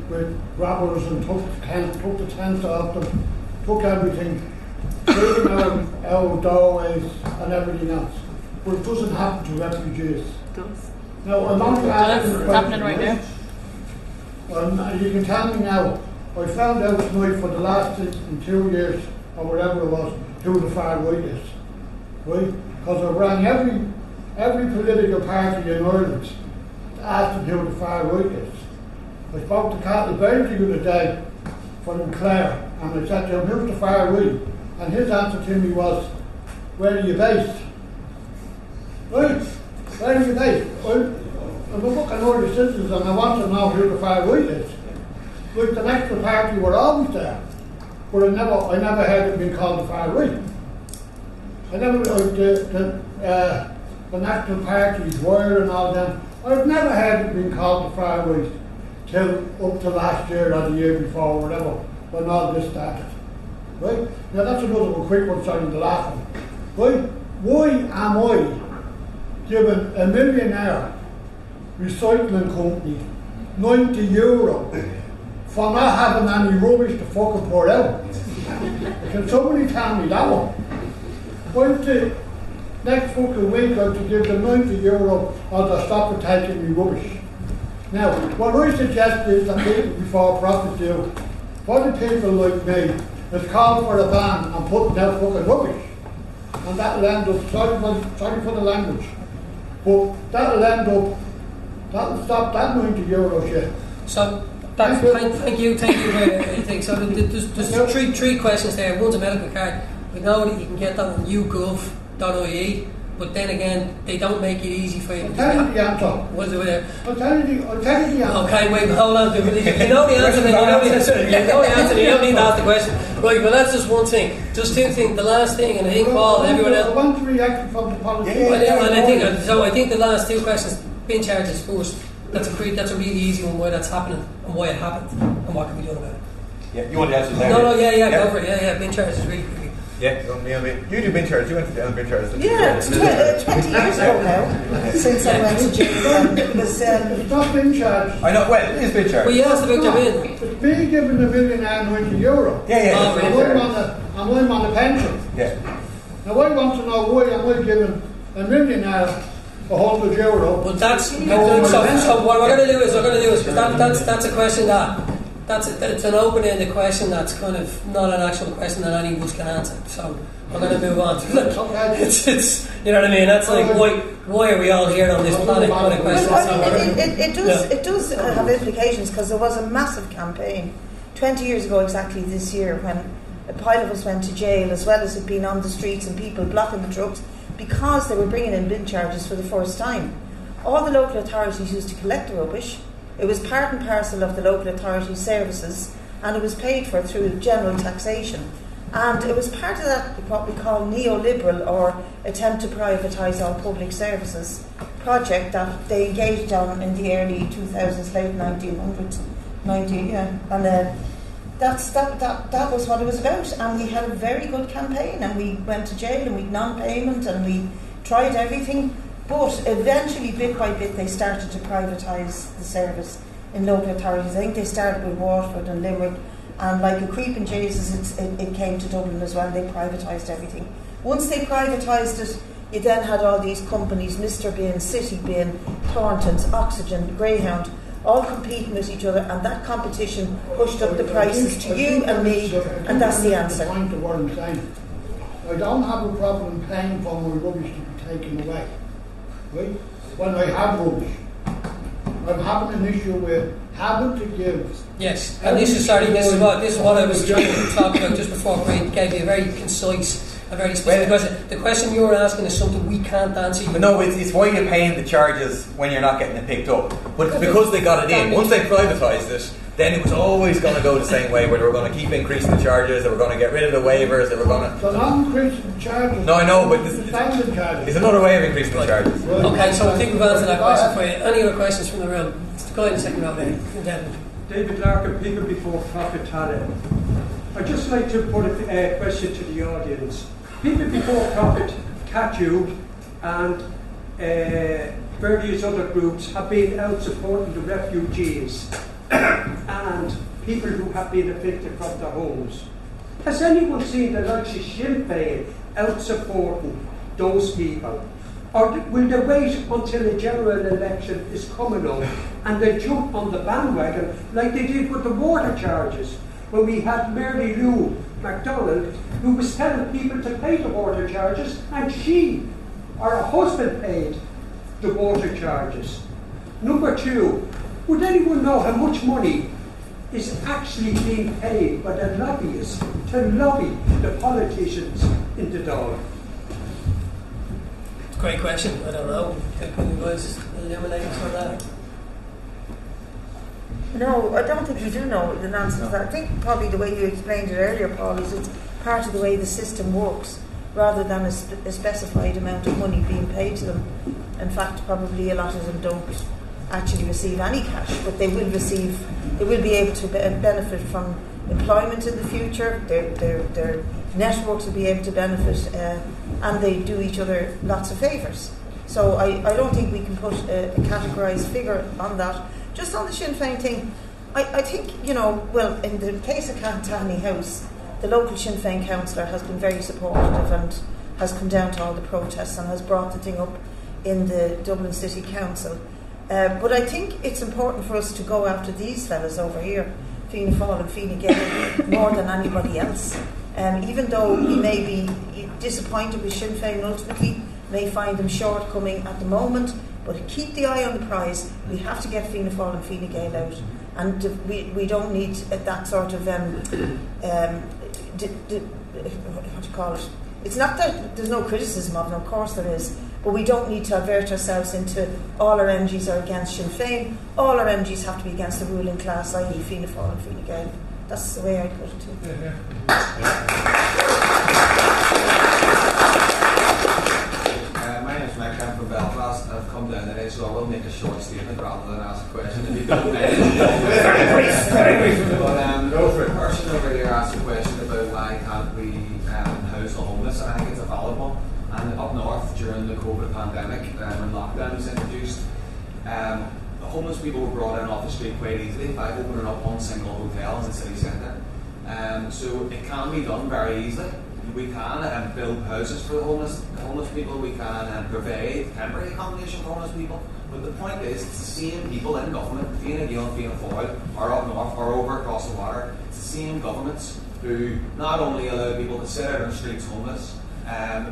grabbers and took the tents off them, took everything, clearing our doorways and everything else. But it doesn't happen to refugees. It does. Now, I'm not asking It's happening right now. You can tell me now, I found out tonight for the last 2 years, or whatever it was, who the far right is. Right? Because I rang every political party in Ireland to ask them who the far right is. I spoke to Cathal Berry the other day from Clare, and I said to him, who's the far right? And his answer to me was, where are you based? Right? Where are you based? I'm a fucking Irish citizen and I want to know who the far right is. Like the National Party were always there, but I never heard it being called the far right. I never the National Parties were and all them. I've never heard it being called the far right till up to last year or the year before or whatever, when all this started. Right? Now that's another quick one, sorry, the last one. Right? Why am I giving a millionaire recycling company €90 for not having any rubbish to fucking pour out? Can somebody tell me that one? Why the next fucking week I have to give them €90 or to stop for taking me rubbish? Now, what I suggest is that people before profit do, for the people like me, is call for a ban and putting out fucking rubbish. And that'll end up, sorry for the language, but that'll stop that €90 shit. So, thank you. So there's three questions there. One's a medical card. We know that you can get that on YouGov.ie, but then again, they don't make it easy for you. I'll tell you the answer. What is it with it? I'll tell you the answer. Okay, wait, hold on. You know the answer, then you know the answer. You know the answer, you don't need to ask the question. Right, but that's just one thing. Just two things. The last thing, and I think Paul, everyone else. I want to react from the politicians. I think the last two questions, bin charges first. That's a really easy one, why that's happening and why it happened and what can we do about it. Yeah, you want to answer that? No, go for it. Yeah, bin charges is really. Yeah, you do bin charges. You went to the bin charges. Yeah, 20 years ago now, since I went to jail. It was it's not bin charge. I know, well, it is bin charge. Well, you asked about your bin. It's me giving the millionaire €90. Yeah. And I'm on a pension. Yeah. Now I want to know why am I giving a millionaire €100? But that's so what we're going to do is because that's a question it's an open-ended question that's kind of not an actual question that any of us can answer. So we're going to move on. It's you know what I mean. That's like why are we all here on this planet? Kind of question. It does have implications because there was a massive campaign 20 years ago exactly this year when a pile of us went to jail as well as it being on the streets and people blocking the trucks because they were bringing in bin charges for the first time. All the local authorities used to collect the rubbish. It was part and parcel of the local authority services and it was paid for through general taxation. And it was part of that, what we call neoliberal or attempt to privatise all public services project that they engaged on in the early 2000s, late 1900s. That was what it was about. And we had a very good campaign and we went to jail and we non-payment and we tried everything. But eventually, bit by bit, they started to privatise the service in local authorities. I think they started with Waterford and Limerick, and like a creep in Jesus, it came to Dublin as well. They privatised everything. Once they privatised it, you then had all these companies, Mr. Bin, City Bin, Thorntons, Oxygen, Greyhound, all competing with each other, and that competition pushed up the prices to you and me, and that's the answer. Point to what I'm saying. I don't have a problem paying for my rubbish to be taken away. Right? When I have rubbish, I'm having an issue with having to give. Yes, and this is what I was trying to talk about just before Greg gave you a very concise, a very specific question. The question you're asking is something we can't answer. But no, it's why you're paying the charges when you're not getting it picked up. But it's because they got it in. Once they privatised it, then it was always going to go the same way, where they were going to keep increasing the charges, they were going to get rid of the waivers, they were going to... So not increasing the charges. No, I know, but it's another way of increasing the charges. Okay, so I think we've answered that question for you. Any other questions from the room? Go ahead in the second row there. Devin. David Larkin, People Before Profit Talent. I'd just like to put a question to the audience. People Before Profit, CATU, and various other groups have been out supporting the refugees and people who have been evicted from their homes. Has anyone seen the likes of Sinn Féin out supporting those people? Or will they wait until the general election is coming up and they jump on the bandwagon like they did with the water charges when we had Mary Lou MacDonald who was telling people to pay the water charges and she or her husband paid the water charges? Number two, would anyone know how much money is actually being paid by the lobbyists to lobby the politicians into Dáil? Great question. I don't know. Can you guys illuminate us on that? No, I don't think you do know the answer to that. I think probably the way you explained it earlier, Paul, is it's part of the way the system works rather than a specified amount of money being paid to them. In fact, probably a lot of them don't actually receive any cash, but they will be able to benefit from employment in the future. Their networks will be able to benefit, and they do each other lots of favours. So I don't think we can put a categorised figure on that. Just on the Sinn Féin thing, I think, well, in the case of Cantani House, the local Sinn Féin councillor has been very supportive and has come down to all the protests and has brought the thing up in the Dublin City Council. But I think it's important for us to go after these fellas over here, Fianna Fáil and Fine Gael, more than anybody else. Even though he may be disappointed with Sinn Féin ultimately, may find them shortcoming at the moment, but keep the eye on the prize. We have to get Fianna Fáil and Fine Gael out, and we don't need that sort of what do you call it? It's not that there's no criticism of them, of course there is, but we don't need to avert ourselves into all our MGs are against Sinn Féin. All our MGs have to be against the ruling class, i.e. Fianna Fáil and Fine Gael. That's the way I put it too. My name is Mike, I'm from Belfast. I've come down today, so I will make a short statement rather than ask a question if you don't mind. But the person over here asked a question about why can't we house the homeless, and I think it's a valid one. And up north during the COVID pandemic, when lockdown was introduced, homeless people were brought in off the street quite easily by opening up one single hotel in the city centre. So it can be done very easily. We can build houses for the homeless people. We can provide temporary accommodation for homeless people. But the point is, it's the same people in government, Fianna Gael and Fianna Fáil, or up north, or over across the water. It's the same governments who not only allow people to sit out on the streets homeless,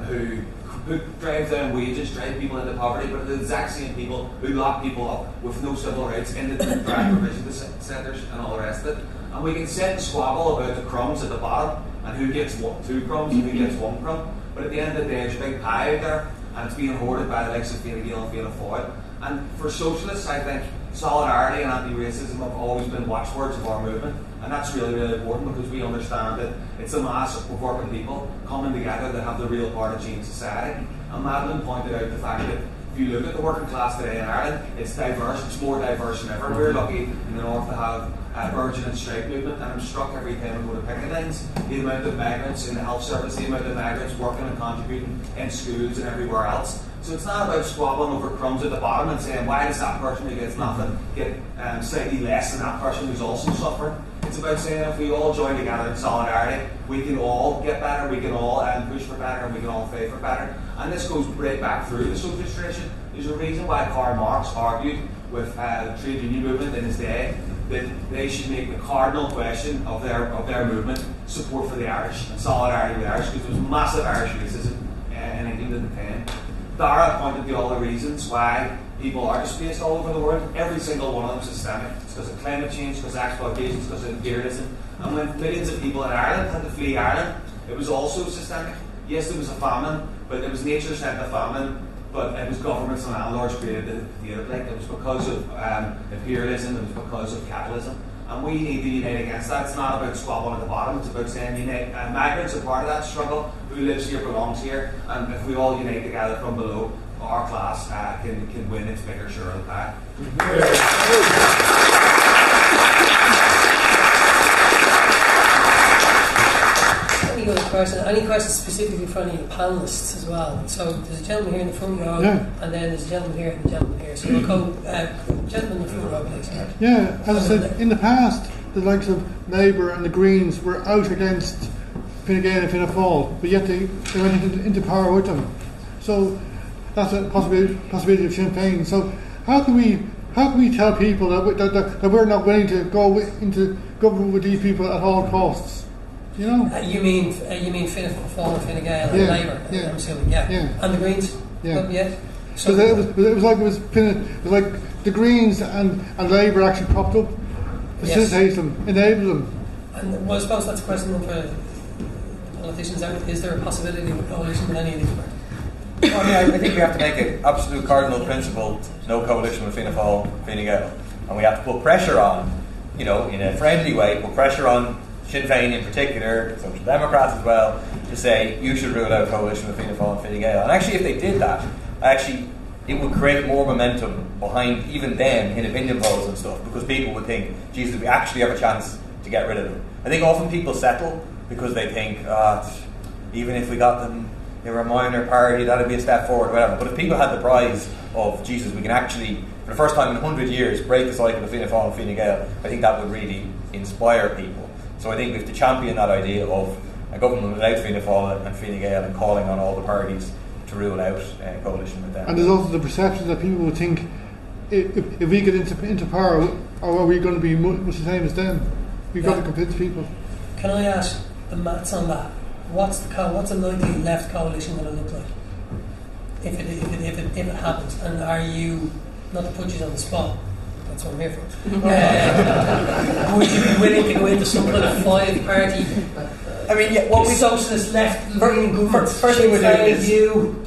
who drive down wages, drive people into poverty, but the exact same people who lock people up with no civil rights into the drag provision centres and all the rest of it. And we can sit and squabble about the crumbs at the bottom and who gets 2 crumbs and who gets 1 crumb. But at the end of the day, there's a big pie out there, and it's being hoarded by the likes of Fianna Gael and Fianna Fáil. And for socialists, I think solidarity and anti-racism have always been watchwords of our movement. And that's really, really important because we understand that it's a mass of working people coming together that have the real part of change society. And Madeleine pointed out the fact that if you look at the working class today in Ireland, it's diverse, it's more diverse than ever. We're lucky in the north to have a burgeoning strike movement, and I'm struck every time we go to picket lines, the amount of migrants in the health service, the amount of migrants working and contributing in schools and everywhere else. So it's not about squabbling over crumbs at the bottom and saying, why does that person who gets nothing get slightly less than that person who's also suffering? It's about saying if we all join together in solidarity, we can all get better, we can all push for better, and we can all fight for better. And this goes right back through the socialist tradition. There's a reason why Karl Marx argued with the trade union movement in his day that they should make the cardinal question of their movement support for the Irish and solidarity with the Irish, because there was massive Irish racism in England at the time. Dara pointed to all the reasons why people are displaced all over the world. Every single one of them is systemic. It's because of climate change, because of exploitation, it's because of imperialism. And when millions of people in Ireland had to flee Ireland, it was also systemic. Yes, there was a famine, but it was nature sent the famine, but it was governments and landlords created the plague. It was because of imperialism, it was because of capitalism. And we need to unite against that. It's not about squabbling at the bottom, it's about saying unite. Migrants are part of that struggle. Who lives here belongs here. And if we all unite together from below, our class can win its bigger share of the pie. Any questions specifically for any of the panellists as well? So there's a gentleman here in the front row, and then there's a gentleman here and a gentleman here. So we'll go, gentleman in the front row, please. Yeah, as I said, in the past, the likes of Labour and the Greens were out against Fine Gael and Fianna Fáil, but yet they went into power with them. So that's a possibility of Sinn Féin. So how can we tell people that we're not willing to go into government with these people at all costs? You know? You mean Fianna Fáil and Fine Gael and Labour? Yeah. I'm assuming, yeah. And the Greens? Yeah. Yet? So it was like the Greens and Labour actually propped up, facilitated them, enabled them. And well, I suppose that's a question for politicians. Is there a possibility of a coalition with any of these parties? Well, I mean, I think we have to make it absolute cardinal principle: no coalition with Fianna Fáil, Fine Gael, and we have to put pressure on, in a friendly way, put pressure on Sinn Féin in particular, Social Democrats as well, to say you should rule out coalition with Fianna Fáil and Fine Gael. And actually, if they did that, it would create more momentum behind even them in opinion polls and stuff, because people would think, Jesus, we actually have a chance to get rid of them. I think often people settle because they think, even if we got them, they were a minor party, that'd be a step forward, whatever. But if people had the prize of, Jesus, we can actually, for the first time in 100 years, break the cycle of Fianna Fáil and Fine Gael, I think that would really inspire people. So I think we have to champion that idea of a government without Fianna Fáil and Fine Gael, and calling on all the parties to rule out a coalition with them. And there's also the perception that people would think, if we get into power, are we going to be much the same as them? We've got to convince people. Can I ask the maths on that? What's a likely left coalition going to look like if it happens? And are you, not to put you on the spot, that's what I'm here for, would you be willing to go into some kind of 5-party? I mean, yeah, what we socialist left first thing we do is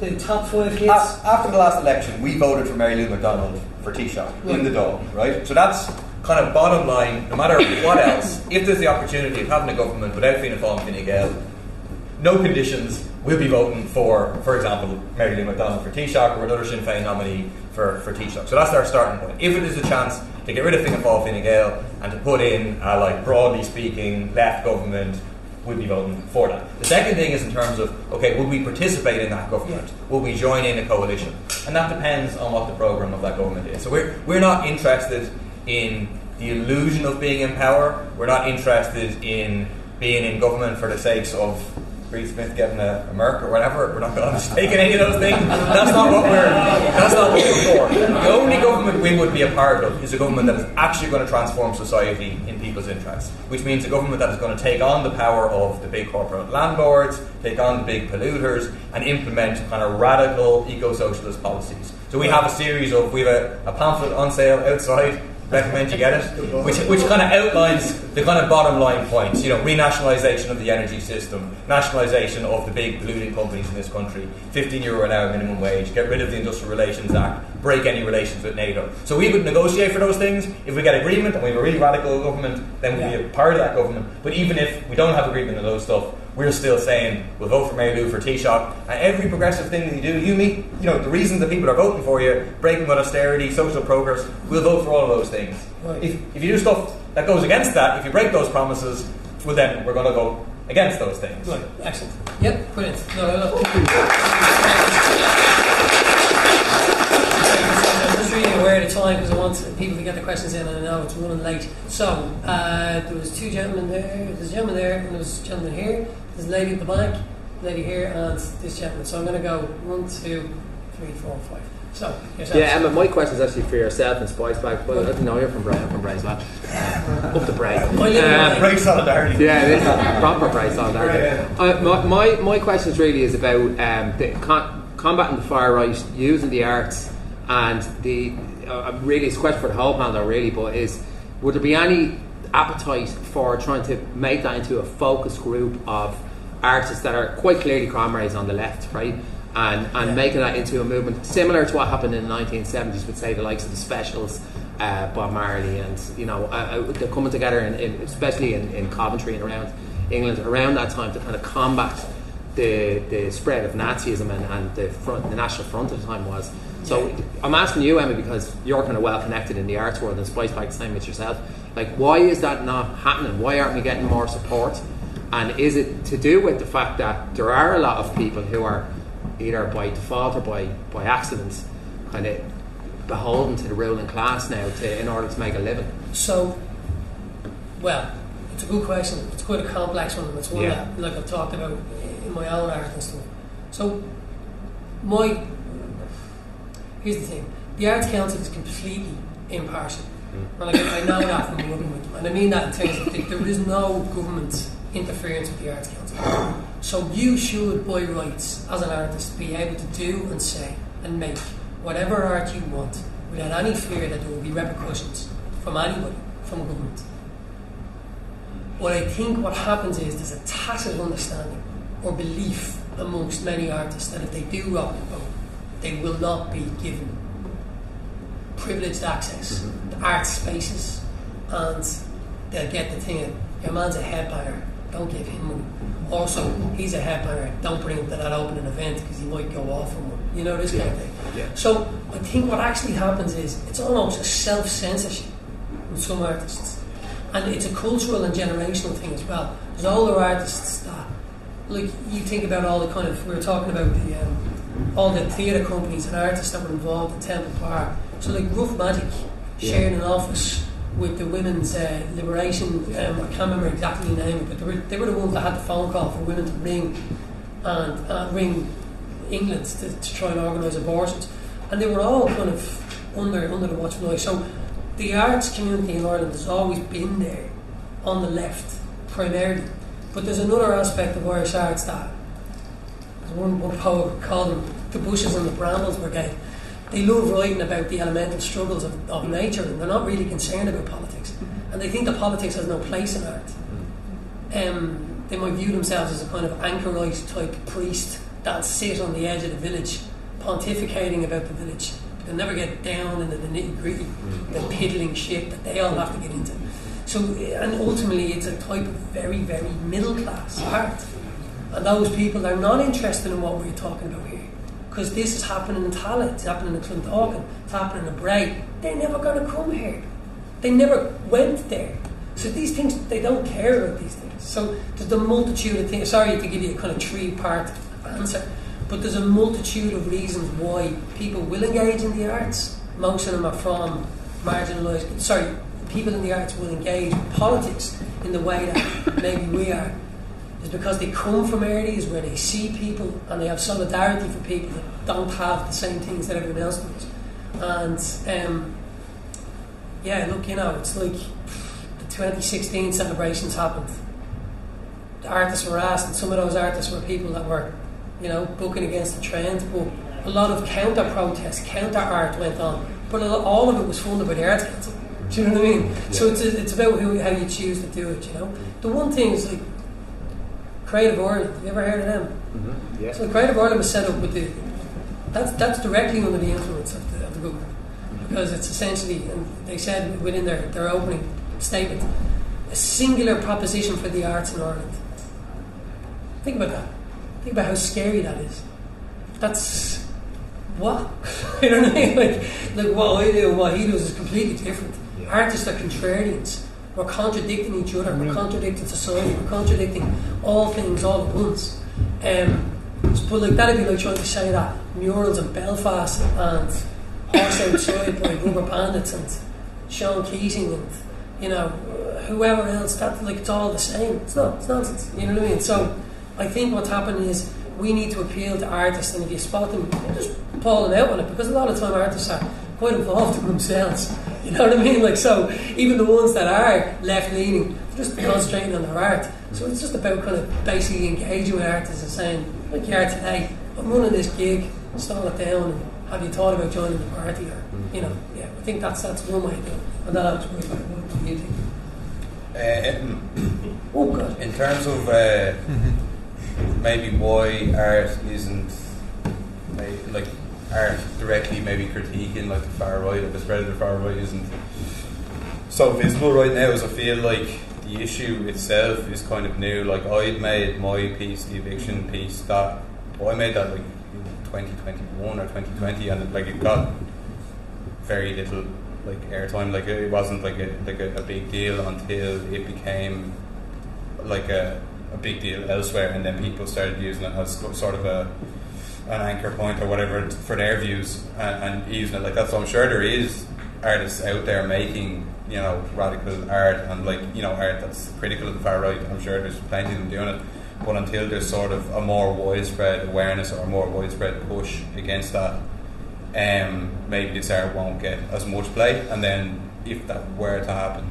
the top 5 hits. After the last election, we voted for Mary Lou McDonald for Taoiseach in the Dáil, right? So that's kind of bottom line. No matter what else, if there's the opportunity of having a government without Fianna Fáil and Fine Gael, no conditions, we'll be voting for example, Mary Lou McDonald for Taoiseach or another Sinn Féin nominee for Taoiseach. So that's our starting point. If it is a chance to get rid of Fianna Fáil, Fine Gael, and to put in, broadly speaking, left government we'd be voting for that. The second thing is in terms of, okay, would we participate in that government? Will we join in a coalition? And that depends on what the programme of that government is. So we're not interested in the illusion of being in power. We're not interested in being in government for the sakes of Reed Smith getting a Merc or whatever. We're not going to take any of those things. That's not what we're for. The only government we would be a part of is a government that is actually going to transform society in people's interests, which means a government that is going to take on the power of the big corporate landlords, take on the big polluters, and implement kind of radical eco-socialist policies. So we have a series of, we have a pamphlet on sale outside, recommend you get it, which kind of outlines the kind of bottom line points. You know, renationalisation of the energy system, nationalisation of the big polluting companies in this country, €15 an hour minimum wage, get rid of the Industrial Relations Act, break any relations with NATO. So we would negotiate for those things. If we get agreement and we have a really radical government, then we'll be a part of that government. But even if we don't have agreement on those stuff, we're still saying we'll vote for Mary Lou for Taoiseach, and every progressive thing that you do, the reasons that people are voting for you, breaking with austerity, social progress, we'll vote for all of those things. Right. If you do stuff that goes against that, if you break those promises, well then we're going to vote against those things. Right, excellent. Yep, brilliant. I'm just really aware of the time because I want people to get the questions in, and I know it's running late. So, there was two gentlemen there, there's a gentleman there, and there was a gentleman here. There's a lady at the back, lady here, and this gentleman. So I'm going to go 1, 2, 3, 4, 5. So, yourself. Yeah, Emma, my question is actually for yourself and Spice Bag. Well, I didn't know you're from Bray. I'm from Bray as well. Up to Bray. Bray solidarity. Yeah, it is proper Bray solidarity. My question really is about combating the far right, using the arts, and really it's a question for the whole panel really, but would there be any appetite for trying to make that into a focus group of artists that are quite clearly comrades on the left, right? And making that into a movement similar to what happened in the 1970s with, say, the likes of the Specials, Bob Marley, and they're coming together, especially in Coventry and around England around that time to kind of combat the spread of Nazism and the National Front at the time was. So I'm asking you, Emma, because you're kind of well connected in the arts world, and Spice Bag the same with yourself. Like, why is that not happening? Why aren't we getting more support? And is it to do with the fact that there are a lot of people who are either by default or by accident kind of beholden to the ruling class now in order to make a living? So, well, it's a good question. It's quite a complex one, and it's one that, like I've talked about in my own art and stuff. So, here's the thing: the Arts Council is completely impartial. Like, I know that from working with them, and I mean that in terms of there is no government interference with the Arts Council. So you should, by rights, as an artist, be able to do and say and make whatever art you want without any fear that there will be repercussions from anybody, from government. What I think what happens is there's a tacit understanding or belief amongst many artists that if they do rock the boat, they will not be given privileged access to art spaces, and they'll get the thing, your man's a headbanger, don't give him money. Also, he's a headbanger, don't bring him to that opening event because he might go off on one. You know, this kind of thing. Yeah. So I think what actually happens is it's almost a self-censorship with some artists. And it's a cultural and generational thing as well. There's older artists that, like, you think about all the kind of, we were talking about all the theatre companies and artists that were involved in Temple Park. So like Rough Magic shared an office with the women's liberation, I can't remember exactly the name, but they were the ones that had the phone call for women to ring England to try and organise abortions, and they were all kind of under the watchful eye. So the arts community in Ireland has always been there on the left primarily, but there's another aspect of Irish arts that, as one poet called them, the bushes and the brambles brigade. They love writing about the elemental struggles of nature, and they're not really concerned about politics. And they think that politics has no place in art. They might view themselves as a kind of anchorite type priest that'll sit on the edge of the village, pontificating about the village. They'll never get down into the nitty-gritty, the piddling shit that they all have to get into. So, and ultimately it's a type of very, very middle-class art. And those people are not interested in what we're talking about here. Because this is happening in Tallaght, it's happening in Clondalkin, it's happening in Bray. They're never going to come here. They never went there. So these things, they don't care about these things. So there's the multitude of things. Sorry to give you a kind of three-part answer, but there's a multitude of reasons why people will engage in the arts. Most of them are from marginalised. Sorry, people in the arts will engage in politics in the way that maybe we are. Is because they come from areas where they see people and they have solidarity for people that don't have the same things that everyone else does. And yeah, look, you know, it's like the 2016 celebrations happened. The artists were asked, and some of those artists were people that were, you know, bucking against the trend, but a lot of counter-protest, counter-art went on. But all of it was funded by the Arts Council. Do you know what I mean? Yeah. So it's about how you choose to do it, you know. The one thing is, like, Creative Ireland. Have you ever heard of them? Mm-hmm. Yeah. So Creative Ireland was set up with that's directly under the influence of the government, because it's essentially, and they said within their opening statement, a singular proposition for the arts in Ireland. Think about that. Think about how scary that is. That's what? You know what I mean? Like what I do and what he does is completely different. Yeah. Artists are contrarians. We're contradicting each other. We're contradicting society. We're contradicting all things all at once. But like that'd be like trying to say that murals in Belfast and Horse Outside by Rubber Bandits and Sean Keating and, you know, whoever else, that, like, it's all the same. It's not. It's nonsense. You know what I mean? So I think what's happening is we need to appeal to artists, and if you spot them, just call them out on it, because a lot of time artists are quite involved in themselves. You know what I mean? Like, so even the ones that are left-leaning, just concentrating on their art. So it's just about kind of basically engaging with artists and saying, like you are today, I'm running this gig, stall it down, and have you thought about joining the party? Or, you know, yeah, I think that's one way to do it. And that helps me. What do you think? Oh, God. In terms of maybe why art isn't, like, art directly maybe critiquing, like, the far right, or the spread of the far right isn't so visible right now, is I feel like the issue itself is kind of new. Like, I'd made my piece, the eviction piece, I made that like in 2021 or 2020, and like it got very little like airtime. Like, it wasn't like a big deal until it became like a big deal elsewhere, and then people started using it as sort of an anchor point or whatever for their views, and using it like that. So I'm sure there is artists out there making, you know, radical art and, like, you know, art that's critical of the far right. I'm sure there's plenty of them doing it, but until there's sort of a more widespread awareness or a more widespread push against that, maybe this art won't get as much play. And then if that were to happen,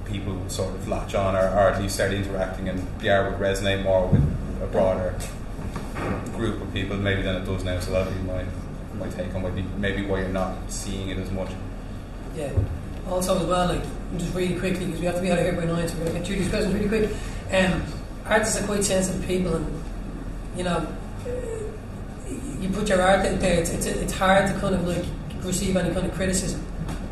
people would sort of latch on, or at least start interacting, and the art would resonate more with a broader group of people maybe than it does now. So that would be my take on maybe why you're not seeing it as much. Yeah. Also, as well, like, just really quickly, because we have to be out of here by 9, so we're going to get through these questions really quick. Artists are quite sensitive people, and, you know, you put your art out there, it's hard to kind of, like, receive any kind of criticism.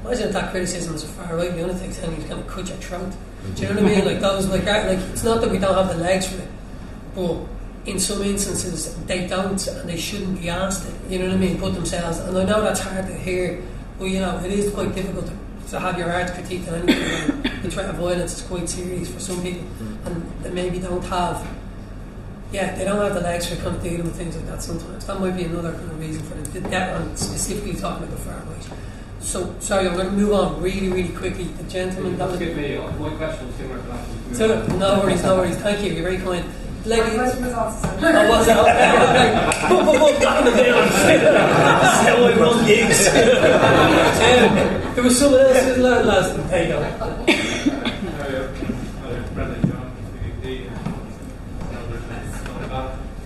Imagine if that criticism is a far right lunatic telling you to kind of cut your throat. Do you know what I mean? Like, those, like, art, like, it's not that we don't have the legs for it, but in some instances they don't, and they shouldn't be asked it. You know what I mean? Put themselves, and I know that's hard to hear, but, you know, it is quite difficult to have your art critiqued on anything. The threat of violence is quite serious for some people, and they maybe don't have, they don't have the legs for kind of dealing with things like that sometimes. That might be another kind of reason for it. And specifically talking about the far right. So, sorry, I'm going to move on really, really quickly. The gentleman that was... Excuse me, my question was similar to that. So, no worries. Thank you. You're very kind. My question was also similar. Oh, was it? Okay. Boom, back in the middle. That's how I run gigs. There was someone else who was last. There you go.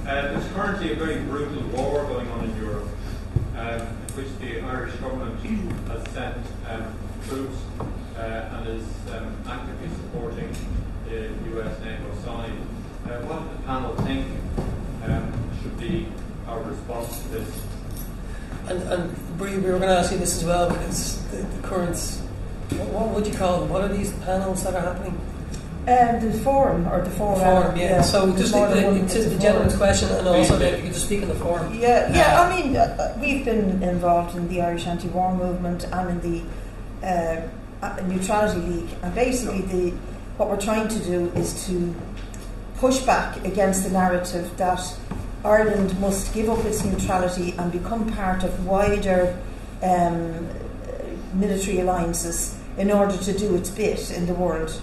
There's currently a very brutal war going on in Europe, in which the Irish government has sent troops and is actively supporting the US NATO side. What does the panel think should be our response to this? And Bree, we were going to ask you this as well, because the current, what would you call them? What are these panels that are happening? The forum, or the forum. Yeah. So just the gentleman's question, and also that you could just speak in the forum. Yeah. I mean, we've been involved in the Irish anti-war movement and in the Neutrality League, and basically what we're trying to do is to push back against the narrative that Ireland must give up its neutrality and become part of wider military alliances in order to do its bit in the world.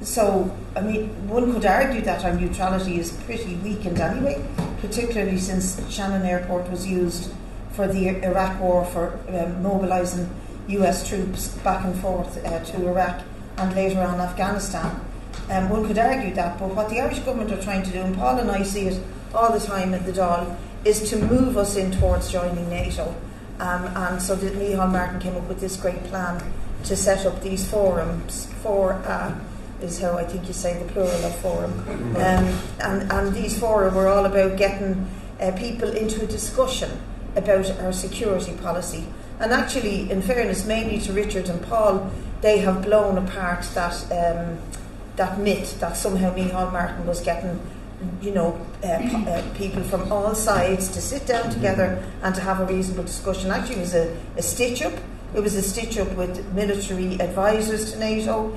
So, I mean, one could argue that our neutrality is pretty weakened anyway, particularly since Shannon Airport was used for the Iraq war for mobilising US troops back and forth to Iraq and later on Afghanistan. One could argue that, but what the Irish government are trying to do, and Paul and I see it all the time at the Dáil, is to move us in towards joining NATO. And so that Micheál Martin came up with this great plan to set up these forums, is how I think you say the plural of forum. And these fora were all about getting people into a discussion about our security policy. And actually, in fairness, mainly to Richard and Paul, they have blown apart that myth that somehow Micheál Martin was getting, people from all sides to sit down together and to have a reasonable discussion. Actually, it was a stitch-up. It was a stitch-up with military advisors to NATO,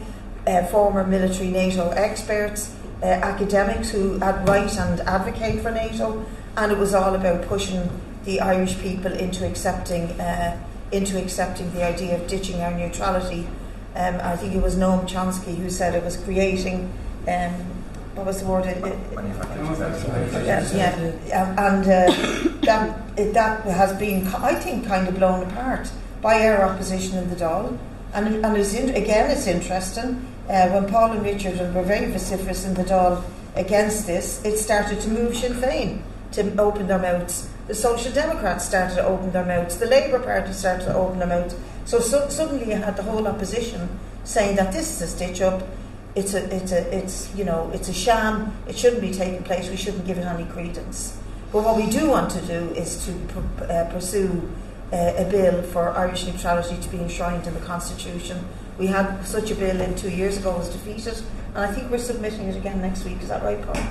former military NATO experts, academics who write and advocate for NATO, and it was all about pushing the Irish people into accepting the idea of ditching our neutrality. I think it was Noam Chomsky who said it was creating, what was the word? That has been, I think, kind of blown apart by our opposition in the Dáil. And it's interesting, when Paul and Richard were very vociferous in the Dáil against this, it started to move Sinn Féin to open their mouths. The Social Democrats started to open their mouths. The Labour Party started to open their mouths. So suddenly you had the whole opposition saying that this is a stitch-up. It's a sham. It shouldn't be taking place. We shouldn't give it any credence. But what we do want to do is to pursue a bill for Irish neutrality to be enshrined in the Constitution. We had such a bill in 2 years ago, was defeated, and I think we're submitting it again next week. Is that right, Paul?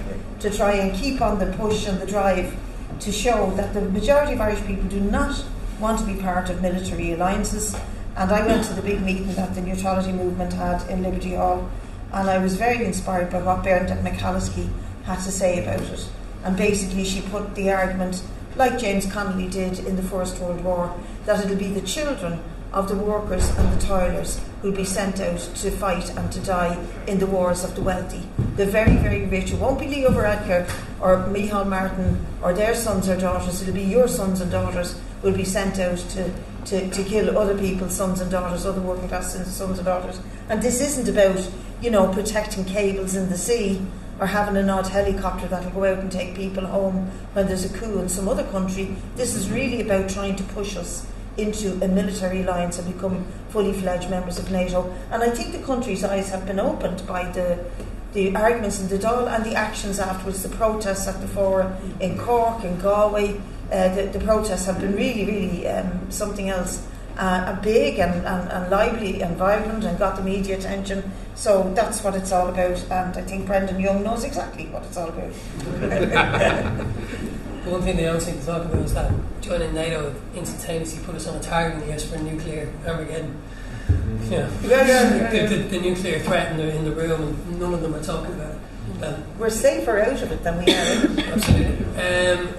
To try and keep on the push and the drive to show that the majority of Irish people do not want to be part of military alliances. And I went to the big meeting that the neutrality movement had in Liberty Hall, and I was very inspired by what Bernadette McCalliskey had to say about it. And basically she put the argument, like James Connolly did in the First World War, that it'll be the children of the workers and the toilers who'll be sent out to fight and to die in the wars of the wealthy. The very, very rich. It won't be Leo Varadkar or Micheál Martin or their sons or daughters. It'll be your sons and daughters who will be sent out to kill other people's sons and daughters, other working class sons and daughters. And this isn't about, protecting cables in the sea or having an odd helicopter that'll go out and take people home when there's a coup in some other country. This is really about trying to push us into a military alliance and become fully fledged members of NATO. And I think the country's eyes have been opened by the arguments in the Dáil and the actions afterwards, the protests at the fora in Cork and Galway. The protests have been really, really something else. Big and lively and vibrant and got the media attention. So that's what it's all about, and I think Brendan Young knows exactly what it's all about. The one thing they don't seem to talk about is that joining NATO instantaneously put us on a targeting list for nuclear Armageddon. The nuclear threat in the room, and none of them are talking about it. We're safer out of it than we are in it. Absolutely.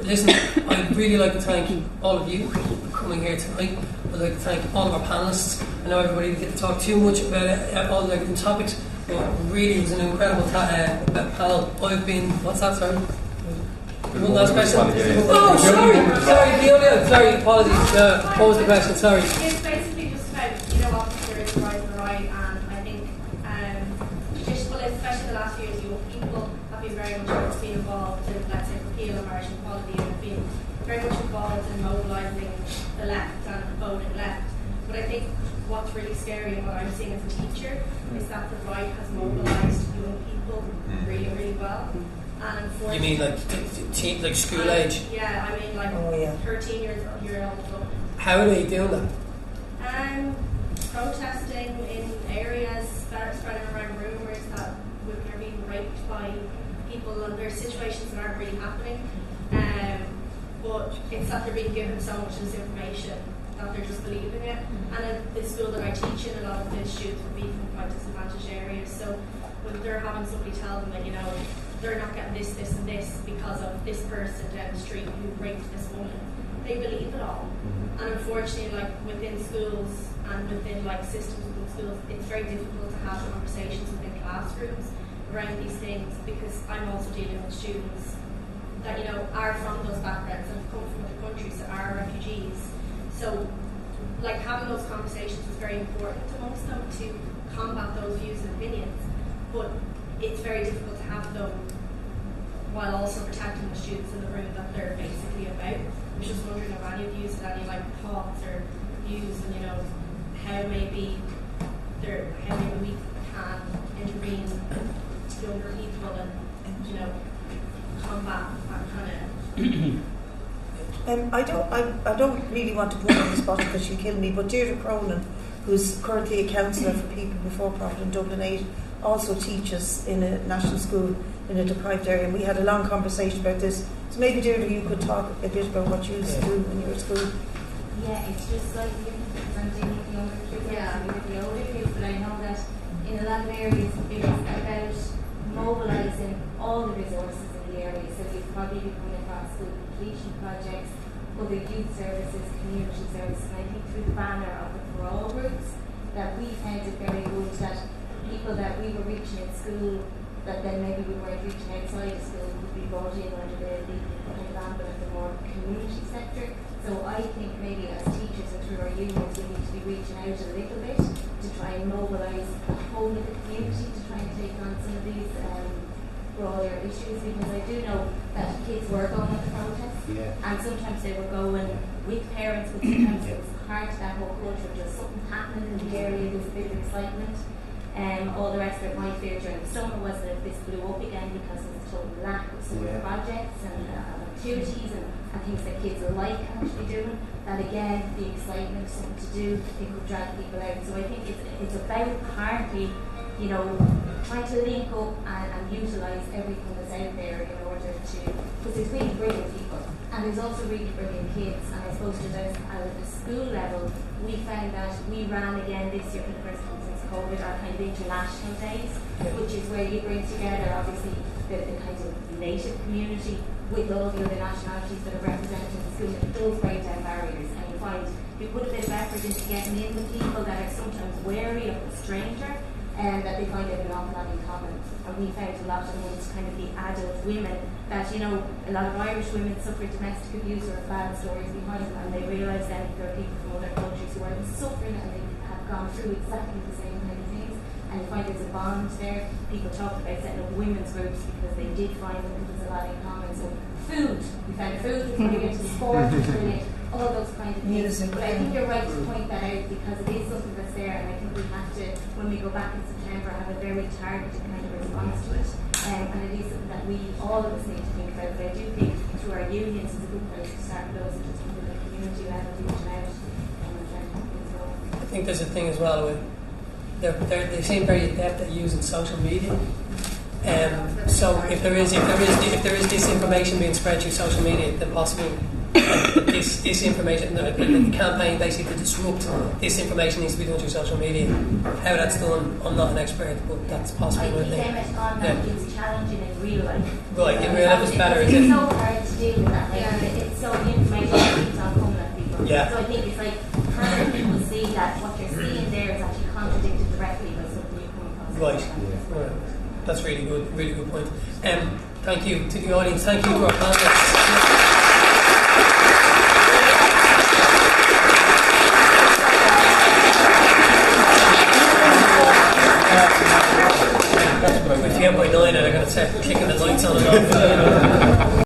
Listen, I'd really like to thank all of you for coming here tonight. I'd like to thank all of our panellists. I know everybody didn't get to talk too much about all the different topics, but really it was an incredible panel. I've been... What's that, sorry? One last question. Oh, sorry, apologies. What was the question? Sorry. It's basically just about, officer is right and right, and I think especially the last few years, people have been very much been involved in, let's say, repeal of Irish equality, and have been very much involved in mobilising the left and voting left. But I think what's really scary and what I'm seeing as a teacher is that the right has mobilised young people really, really well. And you mean like school age? Yeah, I mean 13-year-old. How are they doing that? Protesting in areas, spreading around rumours that women are being raped by people, and there's situations that aren't really happening. But it's that they're being given so much misinformation that they're just believing it. And in the school that I teach in, a lot of the students would be from quite disadvantaged areas. So when they're having somebody tell them that, you know, they're not getting this, this and this because of this person down the street who raped this woman, they believe it all. And unfortunately, like within schools and within like systems within schools, it's very difficult to have conversations within classrooms around these things, because I'm also dealing with students that, you know, are from those backgrounds and have come from other countries that are refugees. So like having those conversations is very important amongst them to combat those views and opinions. But it's very difficult to have them while also protecting the students in the room that they're basically about. I was just wondering if any of you had any like thoughts or views and, you know, how maybe we can intervene younger people and, you know, combat that kind of. I don't really want to put her on the spot because she'll kill me, but Deirdre Cronin, who's currently a counsellor for people before profit in Dublin 8, also teaches in a national school in a deprived area, and we had a long conversation about this. So maybe Deirdre, you could talk a bit about what you used to do in your school. Yeah, it's just slightly different because I'm dealing with younger kids and with the older kids, but I know that in a lot of areas it is about mobilising all the resources in the area. So you've probably been coming across school completion projects, other youth services, community services, and I think through the banner of the parole groups that we found it very good that people that we were reaching in school that then maybe we weren't reaching outside of school would be brought in under the ambit of the more community sector. So I think maybe as teachers and through our unions we need to be reaching out a little bit to try and mobilise the whole of the community to try and take on some of these broader issues, because I do know that kids were going to the protests and sometimes they were going with parents, but sometimes it was part of that whole culture, just something happening in the area, there was a bit of excitement. All the rest of it, my fear during the summer was that if this blew up again because of the total lack of summer projects and activities and things that kids like actually doing, that again, the excitement, something to do, it could drag people out. So I think it's about partly, you know, trying to link up and utilise everything that's out there in order to, because there's really brilliant people and there's also really brilliant kids. And I suppose at the school level, we found that we ran again this year for the first time since COVID our kind of international days, which is where you bring together obviously the kind of native community with all the other nationalities that are represented in the school. It does break down barriers, and you find you put a bit of effort into getting in the people that are sometimes wary of the stranger and that they find they have an awful lot in common. And we found a lot of them was kind of the adult women that, you know, a lot of Irish women suffer domestic abuse or bad stories behind them, and they realise then there are people from other countries who are suffering and they have gone through exactly the same kind of things. And you find there's a bond there. People talked about setting up women's groups because they did find that there was a lot in common. So food, we found food was really into sport, was really all those kind of things. But I think you're right to point that out because it is something that's there, and I think we have to, when we go back in September, have a very targeted kind of response to it. And it is something that we, all of us, need to think about. But I do think through our unions is a good place to start with those just within the community level, reaching out and trying to help things go. I think there's a thing as well with they seem very adept at using social media. So if there is disinformation being spread through social media, then possibly this information, the campaign basically to disrupt this information needs to be done through social media. How that's done, I'm not an expert, but that's possible. I think on that is challenging in real life. Right, in real life is better, is It's it? so hard to deal with that. Like, it's so information keeps on coming at people. Yeah. So I think it's like, how do people see that what you're seeing there is actually contradicted directly by something you come across? Right. That's really good point. Thank you to the audience. Thank you to our panelists. If you get by 9 and I'm going to start clicking the lights on and off.